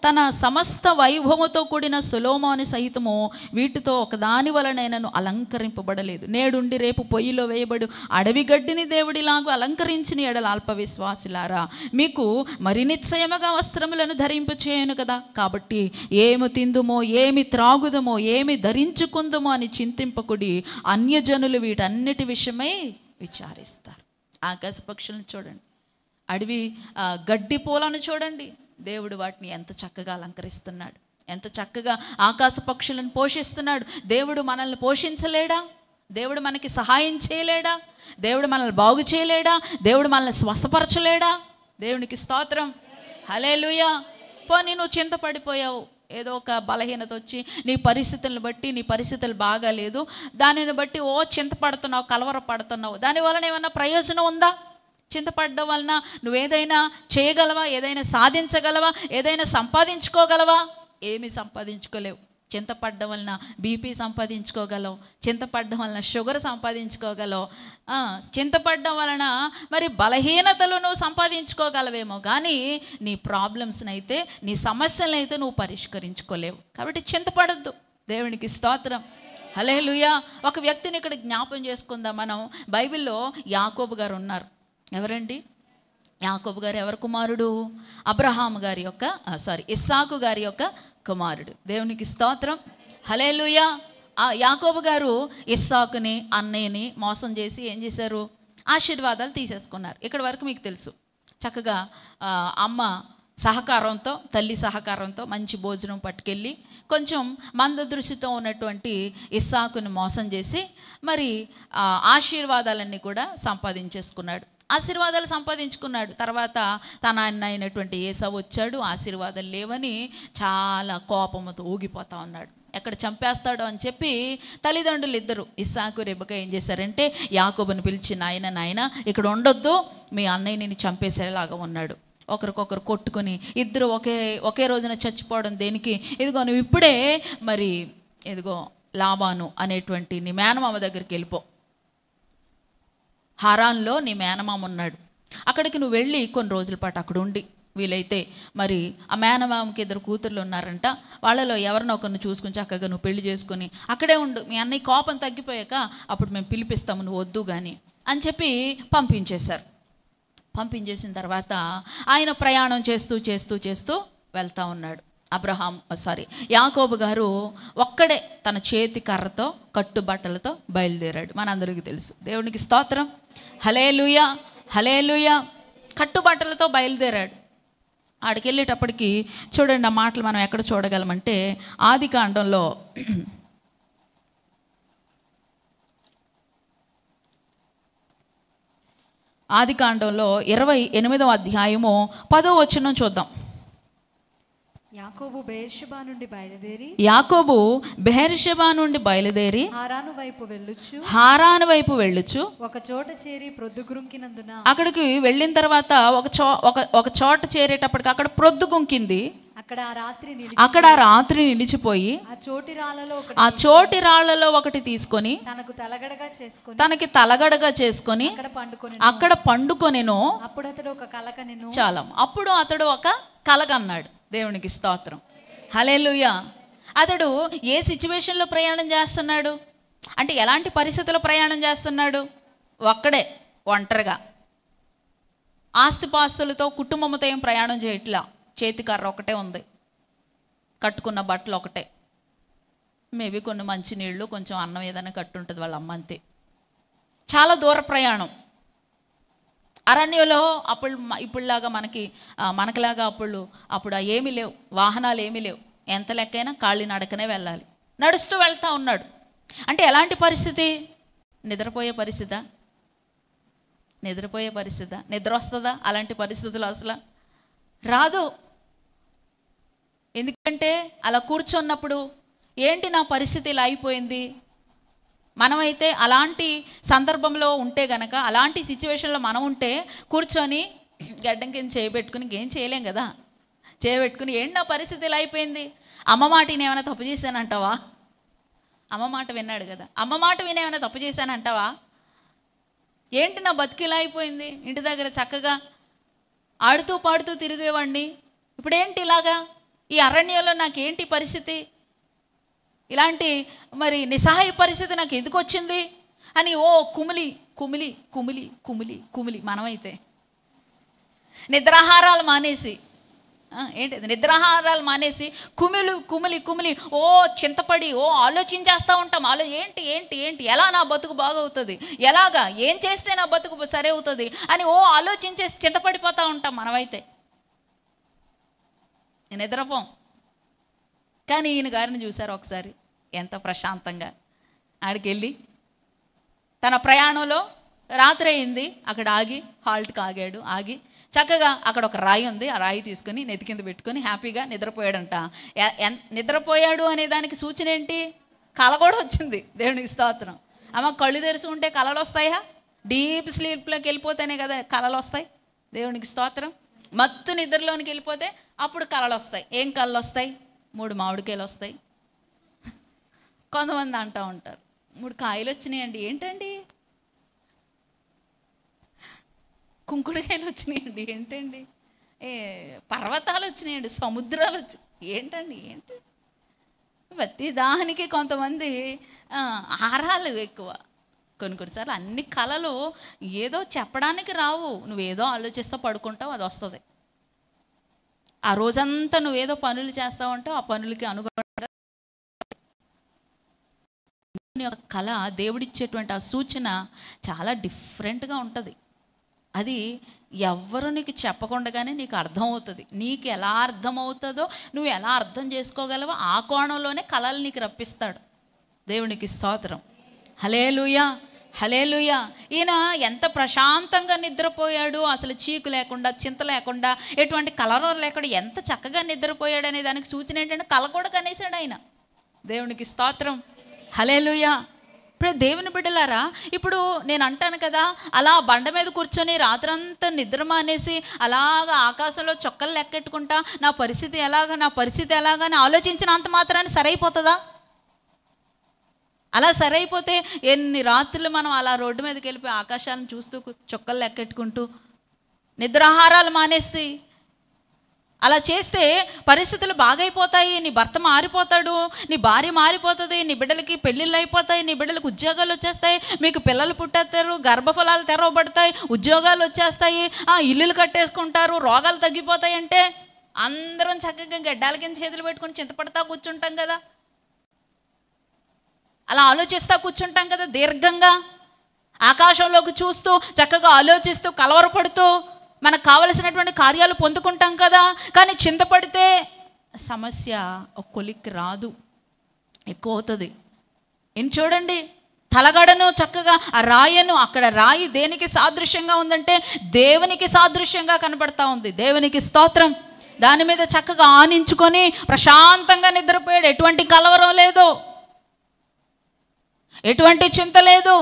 తన సమస్త వైభవముతో కూడిన సొలొమోను సహితము వీటితో ఒకదాని వలనైనను అలంకరింపబడలేదు. నేడుండి రేపు పొయ్యిలో వేయబడు అడవి గడ్డిని దేవుడిలాగా అలంకరించిన ఎడల అల్ప విశ్వాసులారా, మీకు మరి నిశ్చయముగా వస్త్రములను ధరింపచేయను కదా. కాబట్టి ఏమి తిందుమో, ఏమి త్రాగుదమో, ఏమి ధరించుకుందుమో అని చింతింపకుడి, అన్యజనులు వీటన్నిటి విషయమై విచారిస్తారు. ఆకాశ పక్షులను చూడండి, అడవి గడ్డి పూలను చూడండి, దేవుడు వాటిని ఎంత చక్కగా అలంకరిస్తున్నాడు, ఎంత చక్కగా ఆకాశ పక్షులను పోషిస్తున్నాడు. దేవుడు మనల్ని పోషించలేడా? దేవుడు మనకి సహాయం చేయలేడా? దేవుడు మనల్ని బాగు చేయలేడా? దేవుడు మనల్ని స్వస్థపరచలేడా? దేవునికి స్తోత్రం, హల్లెలూయా. పోనీ నువ్వు చింతపడిపోయావు, ఏదో ఒక బలహీనత వచ్చి నీ పరిస్థితులను బట్టి, నీ పరిస్థితులు బాగాలేదు, దానిని బట్టి చింతపడుతున్నావు, కలవరపడుతున్నావు. దానివలన ఏమన్నా ప్రయోజనం ఉందా? చింతపడడం వలన నువ్వేదైనా చేయగలవా? ఏదైనా సాధించగలవా? ఏదైనా సంపాదించుకోగలవా? ఏమీ సంపాదించుకోలేవు. చింతపడడం వలన బీపీ సంపాదించుకోగలవు, చింతపడడం వలన షుగర్ సంపాదించుకోగలవు, చింతపడడం వలన మరి బలహీనతలు నువ్వు సంపాదించుకోగలవేమో, కానీ నీ ప్రాబ్లమ్స్ని అయితే, నీ సమస్యలను అయితే నువ్వు పరిష్కరించుకోలేవు. కాబట్టి చింతపడద్దు. దేవునికి స్తోత్రం, హల్లెలూయా. ఒక వ్యక్తిని ఇక్కడ జ్ఞాపం చేసుకుందాం మనం. బైబిల్లో యాకోబు గారు ఉన్నారు. ఎవరండి యాకోబు గారు? ఎవరి కుమారుడు? అబ్రహాము గారి యొక్క ఇస్సాకు గారి యొక్క కుమారుడు. దేవునికి స్తోత్రం, హల్లెలూయా. ఆ యాకోబు గారు ఇస్సాకుని, అన్నయ్యని మోసం చేసి ఏం చేశారు? ఆశీర్వాదాలు తీసేసుకున్నారు. ఇక్కడ వరకు మీకు తెలుసు. చక్కగా అమ్మ సహకారంతో, తల్లి సహకారంతో మంచి భోజనం పట్టుకెళ్ళి కొంచెం మందదృష్టితో ఉన్నటువంటి ఇస్సాకుని మోసం చేసి మరి ఆశీర్వాదాలన్నీ కూడా సంపాదించేసుకున్నాడు. ఆశీర్వాదాలు సంపాదించుకున్నాడు. తర్వాత తన అన్న అయినటువంటి ఏసావు వచ్చాడు, ఆశీర్వాదాలు లేవని చాలా కోపంతో ఊగిపోతా ఉన్నాడు. ఎక్కడ చంపేస్తాడో అని చెప్పి తల్లిదండ్రులు ఇద్దరు ఇస్సాకు రెబెకా ఏం చేశారంటే యాకోబుని పిలిచి, నాయన ఇక్కడ ఉండొద్దు, మీ అన్నయ్య నిన్ను చంపేసేలాగా ఉన్నాడు. ఒకరికొకరు కొట్టుకుని ఇద్దరు ఒకే రోజున చచ్చిపోవడం దేనికి? ఇదిగో నువ్వు ఇప్పుడే మరి ఇదిగో లాబాను అనేటువంటి నీ మేనమామ దగ్గరికి వెళ్ళిపో, హారాన్లో నీ మేనమామ ఉన్నాడు, అక్కడికి నువ్వు వెళ్ళి కొన్ని రోజుల పాటు అక్కడ ఉండి, వీలైతే మరి ఆ మేనమామకి ఇద్దరు కూతుర్లు ఉన్నారంట, వాళ్ళలో ఎవరినో ఒకరిని చూసుకుని చక్కగా నువ్వు పెళ్లి చేసుకుని అక్కడే ఉండు, మీ అన్నయ్య కోపం తగ్గిపోయాక అప్పుడు మేము పిలిపిస్తాము, నువ్వు వద్దు కానీ అని చెప్పి పంపించేశారు. పంపించేసిన తర్వాత ఆయన ప్రయాణం చేస్తూ వెళ్తూ ఉన్నాడు. యాకోబు గారు ఒక్కడే తన చేతి కర్రతో కట్టుబట్టలతో బయలుదేరాడు. మనందరికీ తెలుసు. దేవునికి స్తోత్రం, హల్లెలూయా, హల్లెలూయా. కట్టుబట్టలతో బయలుదేరాడు. ఆడికి వెళ్ళేటప్పటికి చూడండి, ఆ మాటలు మనం ఎక్కడ చూడగలమంటే ఆదికాండంలో 28వ అధ్యాయము 10వ వచనం చూద్దాం. యాకోబు బెయేర్షెబా నుండి బయలుదేరి హారాను వైపు వెళ్ళుచు ఒక చోట చేరి ప్రొద్దుగుంకినందున, అక్కడికి వెళ్ళిన తర్వాత ఒక చోట చేరేటప్పటికి అక్కడ ప్రొద్దుగుంకింది. అక్కడ ఆ రాత్రి నిలిచిపోయి ఆ చోటి రాళ్లలో ఒకటి తీసుకొని తనకి తలగడగా చేసుకొని అక్కడ పండుకొనెను. అప్పుడు అతడు ఒక కలగన్నాడు. దేవునికి స్తోత్రం, హల్లెలూయా. అతడు ఏ సిచ్యువేషన్లో ప్రయాణం చేస్తున్నాడు అంటే, ఎలాంటి పరిస్థితుల్లో ప్రయాణం చేస్తున్నాడు? ఒక్కడే, ఒంటరిగా, ఆస్తిపాస్తులతో కుటుంబంతో ఏం ప్రయాణం చేయట్లా. చేతికర్ర ఒకటే ఉంది, కట్టుకున్న బట్టలు ఒకటే, మేబీ కొన్ని మంచినీళ్ళు, కొంచెం అన్నం ఏదైనా కట్టుంటుంది వాళ్ళ అమ్మ, అంతే. చాలా దూర ప్రయాణం. అరణ్యంలో ఇప్పుడులాగా మనకిలాగా అప్పుడు ఏమీ లేవు, వాహనాలు ఏమీ లేవు. ఎంత లెక్కైనా కాళ్ళి నడకనే వెళ్ళాలి. నడుస్తూ వెళ్తూ ఉన్నాడు. అంటే ఎలాంటి పరిస్థితి? నిద్రపోయే పరిస్థితా? నిద్ర వస్తుందా అలాంటి పరిస్థితులు? అసలు రాదు. ఎందుకంటే అలా కూర్చున్నప్పుడు ఏంటి నా పరిస్థితి ఇలా అయిపోయింది. మనమైతే అలాంటి సందర్భంలో ఉంటే గనక, అలాంటి సిచ్యువేషన్లో మనం ఉంటే కూర్చొని గడ్డం కింద చేయబెట్టుకుని ఏం చేయలేం కదా. చేయబెట్టుకుని ఏంటి నా పరిస్థితి ఇలా అయిపోయింది, అమ్మ మాట విని ఏమైనా తప్పు చేశానంటావా? అమ్మ మాట విన్నాడు కదా, అమ్మ మాట విని ఏమైనా తప్పు చేశానంటావా? ఏంటి నా బతికి ఇలా అయిపోయింది, ఇంటి దగ్గర చక్కగా ఆడుతూ పాడుతూ తిరిగేవాడిని, ఇప్పుడేంటి ఇలాగా, ఈ అరణ్యంలో నాకేంటి పరిస్థితి, ఇలాంటి మరి నిస్సహాయ పరిస్థితి నాకు ఎందుకు వచ్చింది అని కుమిలి కుమిలి కుమిలి కుమిలి కుమిలి మనమైతే నిద్రాహారాలు మానేసి ఏంటి నిద్రాహారాలు మానేసి కుమిలి ఓ చింతపడి ఓ ఆలోచించేస్తూ ఉంటాం. ఏంటి ఏంటి ఏంటి ఎలా నా బతుకు బాగవుతుంది, ఎలాగా ఏం చేస్తే నా బతుకు సరే అవుతుంది అని ఓ ఆలోచించేసి చింతపడిపోతూ ఉంటాం మనమైతే. నిద్రపోం. కానీ ఈయన గారిని చూశారు ఒకసారి ఎంత ప్రశాంతంగా. ఆడికి వెళ్ళి తన ప్రయాణంలో రాత్రి అయింది, అక్కడ ఆగి హాల్ట్కి ఆగాడు. ఆగి చక్కగా అక్కడ ఒక రాయి ఉంది, ఆ రాయి తీసుకొని నెత్తి కింద పెట్టుకొని హ్యాపీగా నిద్రపోయాడంట. నిద్రపోయాడు అనే దానికి సూచన ఏంటి? కళ కూడా వచ్చింది. దేవునికి స్తోత్రం. అమ్మ కళ్ళు తెరిచి ఉంటే కళలు వస్తాయా? డీప్ స్లీప్లోకి వెళ్ళిపోతేనే కదా కళలు వస్తాయి. దేవునికి స్తోత్రం. మత్తు నిద్రలోనికి వెళ్ళిపోతే అప్పుడు కళలు వస్తాయి. ఏం కళలు వస్తాయి? 3 మామిడికాయలు వస్తాయి. కొంతమంది అంటూ ఉంటారు 3 కాయలు వచ్చినాయండి. ఏంటండి? కుంకుడుకాయలు వచ్చినాయండి. ఏంటండి? పర్వతాలు వచ్చినాయండి, సముద్రాలు వచ్చి ఏంటండి? ఏంటి? ప్రతి దానికి కొంతమంది ఆహారాలు ఎక్కువ. కొన్నిసార్లు అన్ని కళలు ఏదో చెప్పడానికి రావు. నువ్వేదో ఆలోచిస్తూ పడుకుంటావు, అది వస్తుంది. ఆ రోజంతా నువ్వేదో పనులు చేస్తూ ఉంటావు, ఆ పనులకి అనుగుణంగా కళ దేవుడిచ్చేటువంటి ఆ సూచన చాలా డిఫరెంట్గా ఉంటుంది. అది ఎవ్వరు నీకు చెప్పకుండానే నీకు అర్థమవుతుంది. నీకు ఎలా అర్థమవుతుందో, నువ్వు ఎలా అర్థం చేసుకోగలవో ఆ కోణంలోనే కళలు నీకు రప్పిస్తాడు. దేవునికి స్తోత్రం. హల్లెలూయా, హల్లెలూయా. ఈయన ఎంత ప్రశాంతంగా నిద్రపోయాడు, అసలు చీకు లేకుండా, చింత లేకుండా, ఎటువంటి కలవరం లేకుండా ఎంత చక్కగా నిద్రపోయాడు అనే దానికి సూచన ఏంటంటే కళ కూడా కనేసాడు ఆయన. దేవునికి స్తోత్రం. హల్లెలూయా. ఇప్పుడు దేవుని బిడ్డలారా, ఇప్పుడు నేను అంటాను కదా, అలా బండ మీద కూర్చొని రాత్రంతా నిద్ర మానేసి అలాగా ఆకాశంలో చొక్కలు లెక్కెట్టుకుంటా నా పరిస్థితి ఎలాగా అని ఆలోచించినంత మాత్రాన్ని సరైపోతుందా? అలా సరైపోతే ఎన్ని రాత్రులు మనం అలా రోడ్డు మీదకి వెళ్ళిపోయి ఆకాశాన్ని చూస్తూ చొక్కలు లెక్కెట్టుకుంటూ నిద్రాహారాలు మానేసి అలా చేస్తే పరిస్థితులు బాగైపోతాయి. నీ భర్త మారిపోతాడు, నీ భార్య మారిపోతుంది, నీ బిడ్డలకి పెళ్ళిళ్ళు అయిపోతాయి, నీ బిడ్డలకు ఉద్యోగాలు వచ్చేస్తాయి, మీకు పిల్లలు పుట్టేస్తారు, గర్భఫలాలు తెరవబడతాయి, ఉద్యోగాలు వచ్చేస్తాయి, ఇల్లులు కట్టేసుకుంటారు, రోగాలు తగ్గిపోతాయి. అంటే అందరం చక్కగా గడ్డాల కింద చేతులు పెట్టుకుని చింతపడతా కూర్చుంటాం కదా, అలా ఆలోచిస్తూ కూర్చుంటాం కదా, దీర్ఘంగా ఆకాశంలోకి చూస్తూ చక్కగా ఆలోచిస్తూ కలవరపడుతూ మనకు కావలసినటువంటి కార్యాలు పొందుకుంటాం కదా. కానీ చింతపడితే సమస్య ఒక కొలిక్కి రాదు, ఎక్కువ అవుతుంది. ఏం చూడండి, తలగడను చక్కగా ఆ రాయను, అక్కడ రాయి దేనికి సాదృశ్యంగా ఉందంటే దేవునికి సాదృశ్యంగా కనబడతా ఉంది. దేవునికి స్తోత్రం. దాని మీద చక్కగా ఆనించుకొని ప్రశాంతంగా నిద్రపోయాడు. ఎటువంటి కలవరం లేదు, ఎటువంటి చింత లేదు.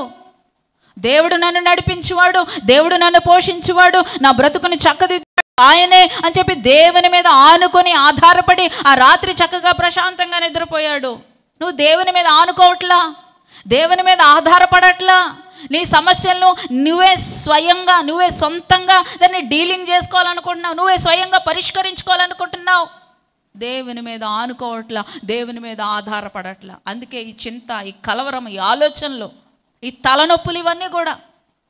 దేవుడు నన్ను నడిపించేవాడు, దేవుడు నన్ను పోషించేవాడు, నా బ్రతుకుని చక్కదిద్దాడు ఆయనే అని చెప్పి దేవుని మీద ఆనుకొని ఆధారపడి ఆ రాత్రి చక్కగా ప్రశాంతంగా నిద్రపోయాడు. నువ్వు దేవుని మీద ఆనుకోవట్లా, దేవుని మీద ఆధారపడట్లా. నీ సమస్యలను నువ్వే సొంతంగా దాన్ని డీలింగ్ చేసుకోవాలనుకుంటున్నావు, నువ్వే స్వయంగా పరిష్కరించుకోవాలనుకుంటున్నావు. దేవుని మీద ఆనుకోవట్లా, దేవుని మీద ఆధారపడట్లా. అందుకే ఈ చింత, ఈ కలవరం, ఈ ఆలోచనలు, ఈ తలనొప్పులు ఇవన్నీ కూడా.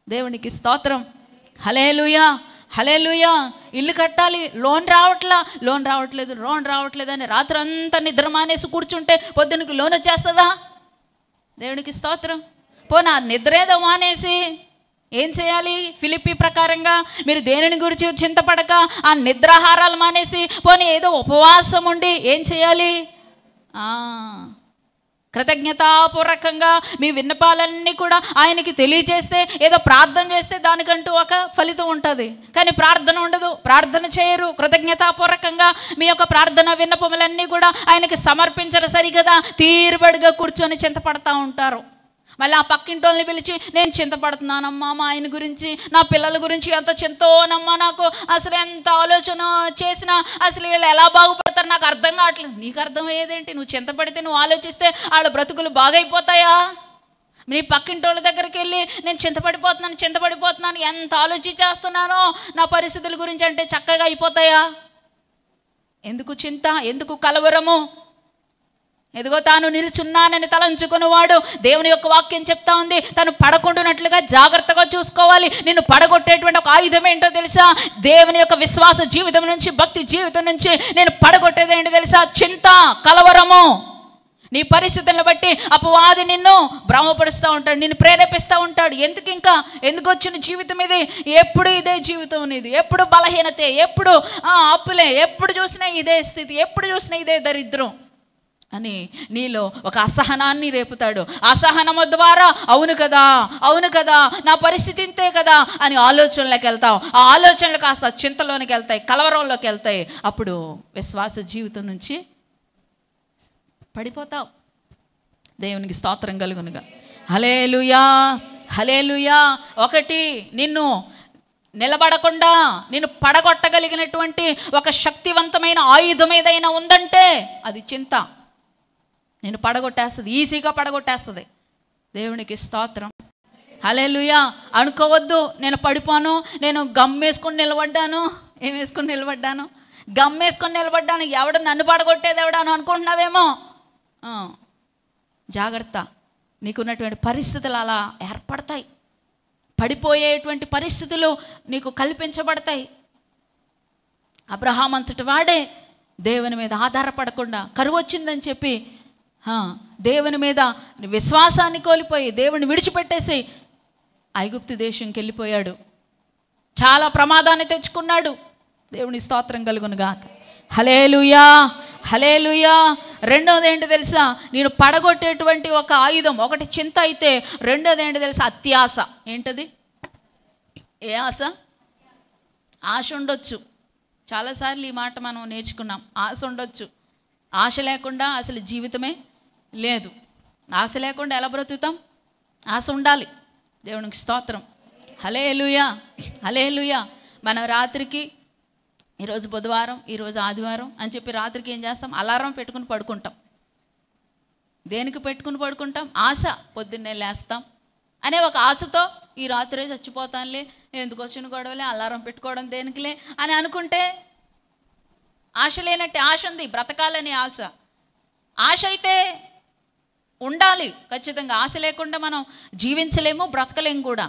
దేవునికి స్తోత్రం. హల్లెలూయా, హల్లెలూయా. ఇల్లు కట్టాలి, లోన్ రావట్లేదు అని రాత్రి అంతా నిద్ర మానేసి కూర్చుంటే పొద్దునకి లోన్ వచ్చేస్తుందా? దేవునికి స్తోత్రం. పోనా నిద్ర ఏదో మానేసి ఏం చేయాలి? ఫిలిప్పీ ప్రకారంగా మీరు దేనిని గురించి చింతపడక ఆ నిద్రాహారాలు మానేసి పోనీ ఏదో ఉపవాసం ఉండి ఏం చేయాలి? కృతజ్ఞతాపూర్వకంగా మీ విన్నపాలన్నీ కూడా ఆయనకి తెలియజేస్తే, ఏదో ప్రార్థన చేస్తే దానికంటూ ఒక ఫలితం ఉంటుంది. కానీ ప్రార్థన ఉండదు, ప్రార్థన చేయరు. కృతజ్ఞతాపూర్వకంగా మీ యొక్క ప్రార్థన విన్నపములన్నీ కూడా ఆయనకి సమర్పించరు. సరిగదా తీరుబడిగా కూర్చొని చింతపడతా ఉంటారు. మళ్ళీ ఆ పక్కింటోళ్ళని పిలిచి నేను చింతపడుతున్నానమ్మా, మా ఆయన గురించి, నా పిల్లల గురించి ఎంత చింతోనమ్మా, నాకు అసలు ఎంత ఆలోచన చేసినా అసలు వీళ్ళు ఎలా బాగుపడతారు నాకు అర్థం కావట్లేదు. నీకు అర్థమయ్యేదేంటి? నువ్వు చింతపడితే, నువ్వు ఆలోచిస్తే వాళ్ళ బ్రతుకులు బాగైపోతాయా? నీ పక్కింటోళ్ళ దగ్గరికి వెళ్ళి నేను చింతపడిపోతున్నాను, ఎంత ఆలోచించేస్తున్నానో నా పరిస్థితుల గురించి అంటే చక్కగా అయిపోతాయా? ఎందుకు చింత, ఎందుకు కలవరము? ఎదుగో తాను నిలుచున్నానని తలంచుకునేవాడు, దేవుని యొక్క వాక్యం చెప్తా ఉంది, తను పడకుండానట్లుగా జాగ్రత్తగా చూసుకోవాలి. నిన్ను పడగొట్టేటువంటి ఒక ఆయుధం ఏంటో తెలుసా? దేవుని యొక్క విశ్వాస జీవితం నుంచి, భక్తి జీవితం నుంచి నేను పడగొట్టేది ఏంటో తెలుసా? చింత, కలవరము. నీ పరిస్థితులను బట్టి అపవాది నిన్ను భ్రమపరుస్తూ ఉంటాడు, నిన్ను ప్రేరేపిస్తూ ఉంటాడు. ఎందుకు వచ్చిన జీవితం ఇది? ఎప్పుడు ఇదే జీవితం ఇది, ఎప్పుడు బలహీనతే, ఎప్పుడు అప్పులే, ఎప్పుడు చూసినా ఇదే స్థితి, ఎప్పుడు చూసినా ఇదే దరిద్రం అని నీలో ఒక అసహనాన్ని రేపుతాడు. అసహనము ద్వారా అవును కదా నా పరిస్థితి ఇంతే కదా అని ఆలోచనలోకి వెళ్తావు. ఆ ఆలోచనలు కాస్త చింతలోనికి వెళ్తాయి, కలవరంలోకి వెళ్తాయి. అప్పుడు విశ్వాస జీవితం నుంచి పడిపోతావు. దేవునికి స్తోత్రం కలుగునుగా. హల్లెలూయా, హల్లెలూయా. ఒకటి, నిన్ను నిలబడకుండా నిన్ను పడగొట్టగలిగినటువంటి ఒక శక్తివంతమైన ఆయుధం ఏదైనా ఉందంటే అది చింత. నేను పడగొట్టేస్తుంది, ఈజీగా పడగొట్టేస్తుంది. దేవునికి స్తోత్రం. హల్లెలూయా. అనుకోవద్దు నేను పడిపోను, నేను గమ్మేసుకొని నిలబడ్డాను. ఏం వేసుకొని నిలబడ్డాను? గమ్మేసుకొని నిలబడ్డాను. ఎవడు నన్ను పడగొట్టేది ఎవడాను అనుకుంటున్నావేమో. జాగ్రత్త. నీకున్నటువంటి పరిస్థితులు అలా ఏర్పడతాయి, పడిపోయేటువంటి పరిస్థితులు నీకు కల్పించబడతాయి. అబ్రహాం అంతటి వాడే దేవుని మీద ఆధారపడకుండా, కరువు వచ్చిందని చెప్పి దేవుని మీద విశ్వాసాన్ని కోల్పోయి దేవుని విడిచిపెట్టేసి ఐగుప్తు దేశంకి వెళ్ళిపోయాడు. చాలా ప్రమాదాన్ని తెచ్చుకున్నాడు. దేవుని స్తోత్రం కలుగునుగాక. హల్లెలూయా, హల్లెలూయా. రెండోది ఏంటి తెలుసా? నేను పడగొట్టేటువంటి ఒక ఆయుధం, ఒకటి చింత అయితే, రెండోది ఏంటి తెలుసా? అత్యాశ. ఏంటది? ఏ ఆశ? ఆశ ఉండొచ్చు. చాలాసార్లు ఈ మాట మనం నేర్చుకున్నాం. ఆశ ఉండొచ్చు. ఆశ లేకుండా అసలు జీవితమే లేదు. ఆశ లేకుండా ఎలా బ్రతుకుతాం? ఆశ ఉండాలి. దేవునికి స్తోత్రం. హల్లెలూయా, హల్లెలూయా. మనం రాత్రికి, ఈరోజు బుధవారం, ఈరోజు ఆదివారం అని చెప్పి రాత్రికి ఏం చేస్తాం? అలారం పెట్టుకుని పడుకుంటాం. దేనికి పెట్టుకుని పడుకుంటాం? ఆశ. పొద్దున్నే లేస్తాం అనే ఒక ఆశతో ఈ రాత్రే చచ్చిపోతానులే, ఎందుకు వచ్చిన గొడవలే, అలారం పెట్టుకోవడం దేనికిలే అని అనుకుంటే ఆశ లేనట్టే. ఆశ ఉంది, బ్రతకాలని ఆశ. ఆశ అయితే ఉండాలి ఖచ్చితంగా. ఆశ లేకుండా మనం జీవించలేము, బ్రతకలేము కూడా.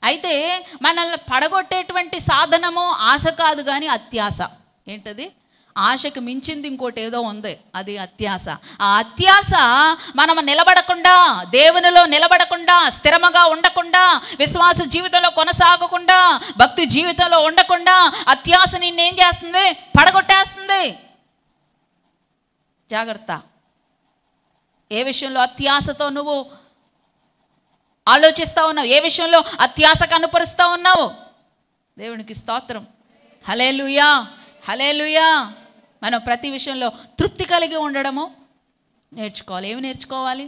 అయితే మనల్ని పడగొట్టేటువంటి సాధనము ఆశ కాదు కానీ అత్యాశ. ఏంటది? ఆశకు మించింది ఇంకోటి ఏదో ఉంది, అది అత్యాశ. ఆ అత్యాశ మనం నిలబడకుండా, దేవునిలో నిలబడకుండా, స్థిరముగా ఉండకుండా, విశ్వాస జీవితంలో కొనసాగకుండా, భక్తి జీవితంలో ఉండకుండా అత్యాశ నిన్నేం చేస్తుంది? పడగొట్టేస్తుంది. జాగ్రత్త. ఏ విషయంలో అత్యాశతో నువ్వు ఆలోచిస్తూ ఉన్నావు? ఏ విషయంలో అత్యాశ కనపరుస్తూ ఉన్నావు? దేవునికి స్తోత్రం. హల్లెలూయా, హల్లెలూయా. మనం ప్రతి విషయంలో తృప్తి కలిగి ఉండడము నేర్చుకోవాలి. ఏమి నేర్చుకోవాలి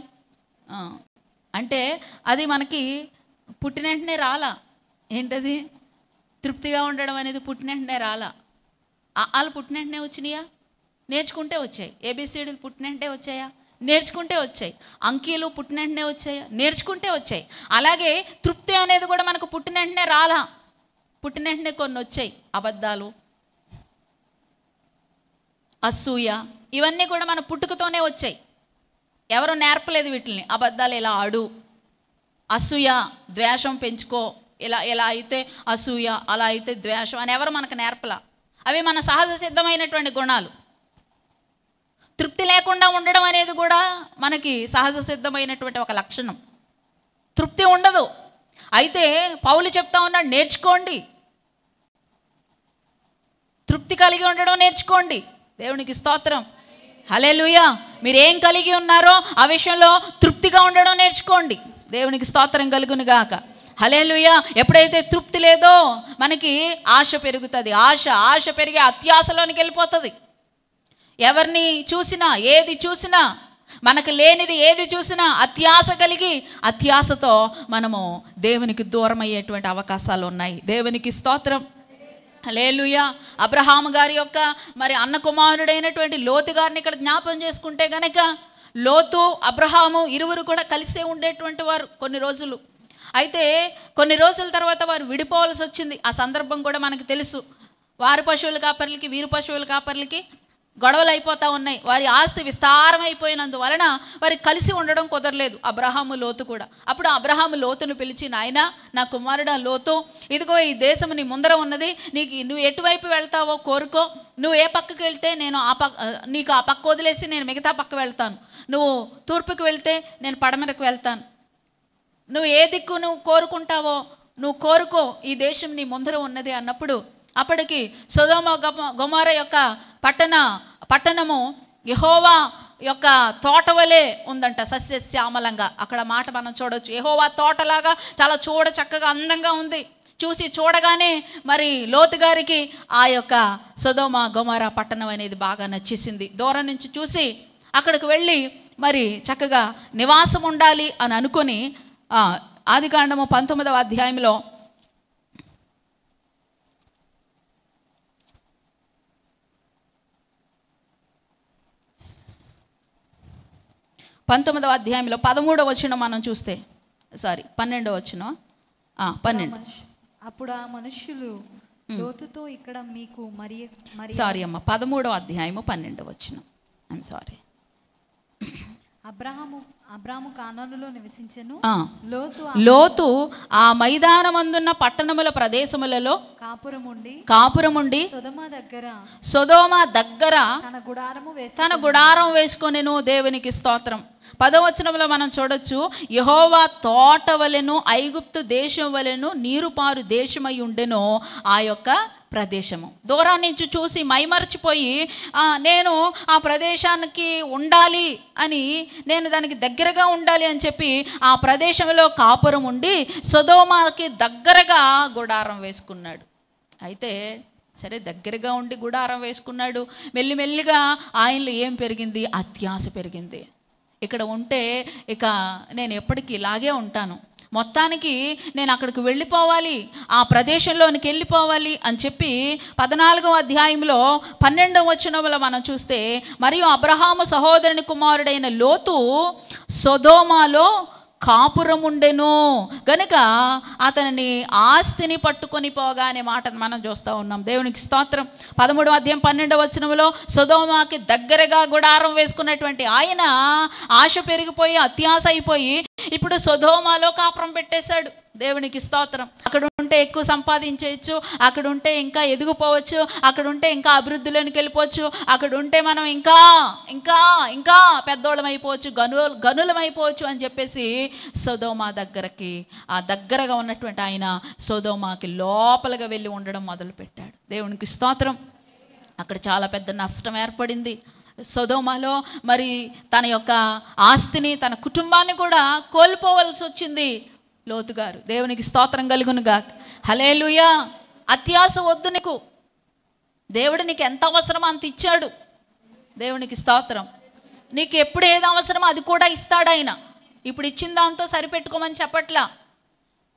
అంటే అది మనకి పుట్టిన వెంటనే రాలా. ఏంటది? తృప్తిగా ఉండడం అనేది పుట్టిన వెంటనే రాలా. వాళ్ళు పుట్టిన వెంటనే వచ్చినాయా? నేర్చుకుంటే వచ్చాయి. ఏబిసిడీలు పుట్టిన వెంటనే వచ్చాయా? నేర్చుకుంటే వచ్చాయి. అంకీలు పుట్టిన వెంటనే వచ్చాయా? నేర్చుకుంటే వచ్చాయి. అలాగే తృప్తి అనేది కూడా మనకు పుట్టిన వెంటనే రాలా. పుట్టిన వెంటనే కొన్ని వచ్చాయి. అబద్ధాలు, అసూయ, ఇవన్నీ కూడా మన పుట్టుకతోనే వచ్చాయి. ఎవరు నేర్పలేదు వీటిని. అబద్ధాలు ఇలా ఆడు, అసూయ, ద్వేషం పెంచుకో, ఇలా అయితే అసూయ, అలా అయితే ద్వేషం అని ఎవరు మనకు నేర్పలా. అవి మన సహజ సిద్ధమైనటువంటి గుణాలు. తృప్తి లేకుండా ఉండడం అనేది కూడా మనకి సహజ సిద్ధమైనటువంటి ఒక లక్షణం. తృప్తి ఉండదు. అయితే పౌలు చెప్తా ఉన్నాడు, నేర్చుకోండి, తృప్తి కలిగి ఉండడం నేర్చుకోండి. దేవునికి స్తోత్రం. హల్లెలూయా. మీరు ఏం కలిగి ఉన్నారో ఆ విషయంలో తృప్తిగా ఉండడం నేర్చుకోండి. దేవునికి స్తోత్రం కలుగునుగాక. హల్లెలూయా. ఎప్పుడైతే తృప్తి లేదో మనకి ఆశ పెరుగుతుంది. ఆశ పెరిగి అత్యాశలోనికి వెళ్ళిపోతుంది. ఎవరిని చూసినా, ఏది చూసినా, మనకు లేనిది ఏది చూసినా అత్యాశ కలిగి అత్యాశతో మనము దేవునికి దూరం అయ్యేటువంటి అవకాశాలు ఉన్నాయి. దేవునికి స్తోత్రం. హల్లెలూయా. అబ్రహాము గారి యొక్క మరి అన్న కుమారుడైనటువంటి లోతు గారిని ఇక్కడ జ్ఞాపకం చేసుకుంటే గనక, లోతు, అబ్రహాము ఇరువురు కూడా కలిసే ఉండేటువంటి వారు కొన్ని రోజులు. అయితే కొన్ని రోజుల తర్వాత వారు విడిపోవాల్సి వచ్చింది. ఆ సందర్భం కూడా మనకు తెలుసు. వారి పశువుల కాపర్లకి, వీరు పశువుల కాపర్లకి గొడవలు అయిపోతూ ఉన్నాయి. వారి ఆస్తి విస్తారమైపోయినందువలన వారికి కలిసి ఉండడం కుదరలేదు. అబ్రహాము లోతు కూడా. అప్పుడు అబ్రహాము లోతును పిలిచి, నాయనా, నా కుమారుడా లోతు, ఇదిగో ఈ దేశము నీ ముందర ఉన్నది, నువ్వు ఎటువైపు వెళ్తావో కోరుకో. నువ్వు ఏ పక్కకు వెళ్తే నేను నీకు ఆ పక్క వదిలేసి నేను మిగతా పక్క వెళ్తాను. నువ్వు తూర్పుకి వెళ్తే నేను పడమరకు వెళ్తాను. నువ్వు ఏ దిక్కు నువ్వు కోరుకుంటావో నువ్వు కోరుకో, ఈ దేశం నీ ముందర ఉన్నది అన్నప్పుడు, అప్పటికి సొదొమ గొమొర్రా యొక్క పట్టణము యెహోవా యొక్క తోట వలె ఉందంట, సస్యశ్యామలంగా. అక్కడ మాట మనం చూడవచ్చు. యెహోవా తోటలాగా చాలా చక్కగా అందంగా ఉంది. చూడగానే మరి లోతు గారికి ఆ యొక్క సొదొమ గొమొర్రా పట్టణం అనేది బాగా నచ్చేసింది. దూరం నుంచి చూసి అక్కడికి వెళ్ళి మరి చక్కగా నివాసం ఉండాలి అని అనుకొని ఆదికాండము 19వ అధ్యాయంలో 19వ అధ్యాయంలో 13వ వచనం మనం చూస్తే, 12వ వచనం, 12. అప్పుడు ఆ మనుషులు లోతుతో, ఇక్కడ మీకు మరి 13వ అధ్యాయము 12వ వచనం. I'm sorry. అబ్రాము కానానులో నివసించెను. లోతు ఆ మైదానమందున్న పట్టణముల ప్రదేశములలో కాపురముండి సొదొమ దగ్గర తన గుడారం వేసుకొనెను. దేవునికి స్తోత్రం. 10వ వచనంలో మనం చూడొచ్చు, యెహోవా తోట వలెను ఐగుప్తు దేశం వలెను నీరుపారు దేశమై ఉండెను ఆ యొక్క ప్రదేశము. దూరం నుంచి చూసి మైమరచిపోయి నేను ఆ ప్రదేశానికి ఉండాలి అని, నేను దానికి దగ్గరగా ఉండాలి అని చెప్పి ఆ ప్రదేశంలో కాపురం ఉండి సొదొమకి దగ్గరగా గుడారం వేసుకున్నాడు. అయితే సరే, దగ్గరగా ఉండి గుడారం వేసుకున్నాడు. మెల్లిమెల్లిగా ఆయనలో ఏం పెరిగింది? అత్యాశ పెరిగింది. ఇక్కడ ఉంటే ఇక నేను ఎప్పటికీ ఇలాగే ఉంటాను, మొత్తానికి నేను అక్కడికి వెళ్ళిపోవాలి, ఆ ప్రదేశంలోనికి వెళ్ళిపోవాలి అని చెప్పి 14వ అధ్యాయంలో 12వ వచనంలో మనం చూస్తే, మరియు అబ్రహాము సహోదరుని కుమారుడైన లోతు సొదొమలో కాపురముండెను గనుక అతనిని ఆస్తిని పట్టుకొని పోగా అనే మాటను మనం చూస్తూ ఉన్నాం. దేవునికి స్తోత్రం. 13వ అధ్యాయం 12వ వచనంలో సొదొమకి దగ్గరగా గుడారం వేసుకున్నటువంటి ఆయన ఆశ పెరిగిపోయి అత్యాశ అయిపోయి ఇప్పుడు సొదొమలో కాపురం పెట్టేశాడు. దేవునికి స్తోత్రం. అక్కడ ఉంటే ఎక్కువ సంపాదించవచ్చు, అక్కడ ఉంటే ఇంకా ఎదిగిపోవచ్చు, అక్కడ ఉంటే ఇంకా అభివృద్ధిలోనికి వెళ్ళిపోవచ్చు, అక్కడ ఉంటే మనం ఇంకా ఇంకా ఇంకా పెద్దోళ్ళం అయిపోవచ్చు, గనులం అయిపోవచ్చు అని చెప్పేసి సొదొమ దగ్గరకి, ఆ దగ్గరగా ఉన్నటువంటి ఆయన సొదొమకి లోపలగా వెళ్ళి ఉండడం మొదలుపెట్టాడు. దేవునికి స్తోత్రం. అక్కడ చాలా పెద్ద నష్టం ఏర్పడింది. సొదొమలో మరి తన యొక్క ఆస్తిని, తన కుటుంబాన్ని కూడా కోల్పోవలసి వచ్చింది లోతు గారు. దేవునికి స్తోత్రం కలుగునుగా. హల్లెలూయా. అత్యాశ వద్దు నీకు. దేవుడు నీకు ఎంత అవసరమో అంత ఇచ్చాడు. దేవునికి స్తోత్రం. నీకు ఎప్పుడు ఏది అవసరమో అది కూడా ఇస్తాడు ఆయన. ఇప్పుడు ఇచ్చిన దాంతో సరిపెట్టుకోమని చెప్పట్లా.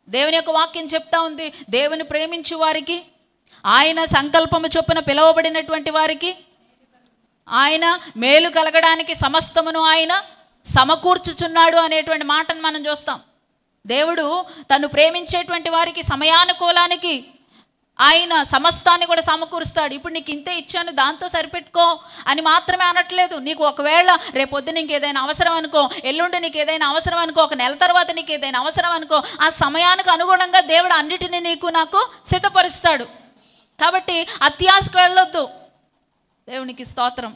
దేవుని యొక్క వాక్యం చెప్తా ఉంది, దేవుని ప్రేమించు వారికి, ఆయన సంకల్పము చొప్పున పిలువబడినటువంటి వారికి ఆయన మేలు కలగడానికి సమస్తమును ఆయన సమకూర్చుచున్నాడు అనేటువంటి మాటను మనం చూస్తాం. దేవుడు తను ప్రేమించేటువంటి వారికి సమయానుకూలానికి ఆయన సమస్తాన్ని కూడా సమకూరుస్తాడు. ఇప్పుడు నీకు ఇంతే ఇచ్చాను, దాంతో సరిపెట్టుకో అని మాత్రమే అనట్లేదు. నీకు ఒకవేళ రేపొద్దు నీకు ఏదైనా అవసరం అనుకో, ఎల్లుండి నీకు ఏదైనా అవసరం అనుకో, ఒక నెల తర్వాత నీకు ఏదైనా అవసరం అనుకో, ఆ సమయానికి అనుగుణంగా దేవుడు అన్నిటినీ నీకు నాకు సిద్ధపరుస్తాడు. కాబట్టి అత్యాశకు వెళ్ళొద్దు. దేవునికి స్తోత్రం.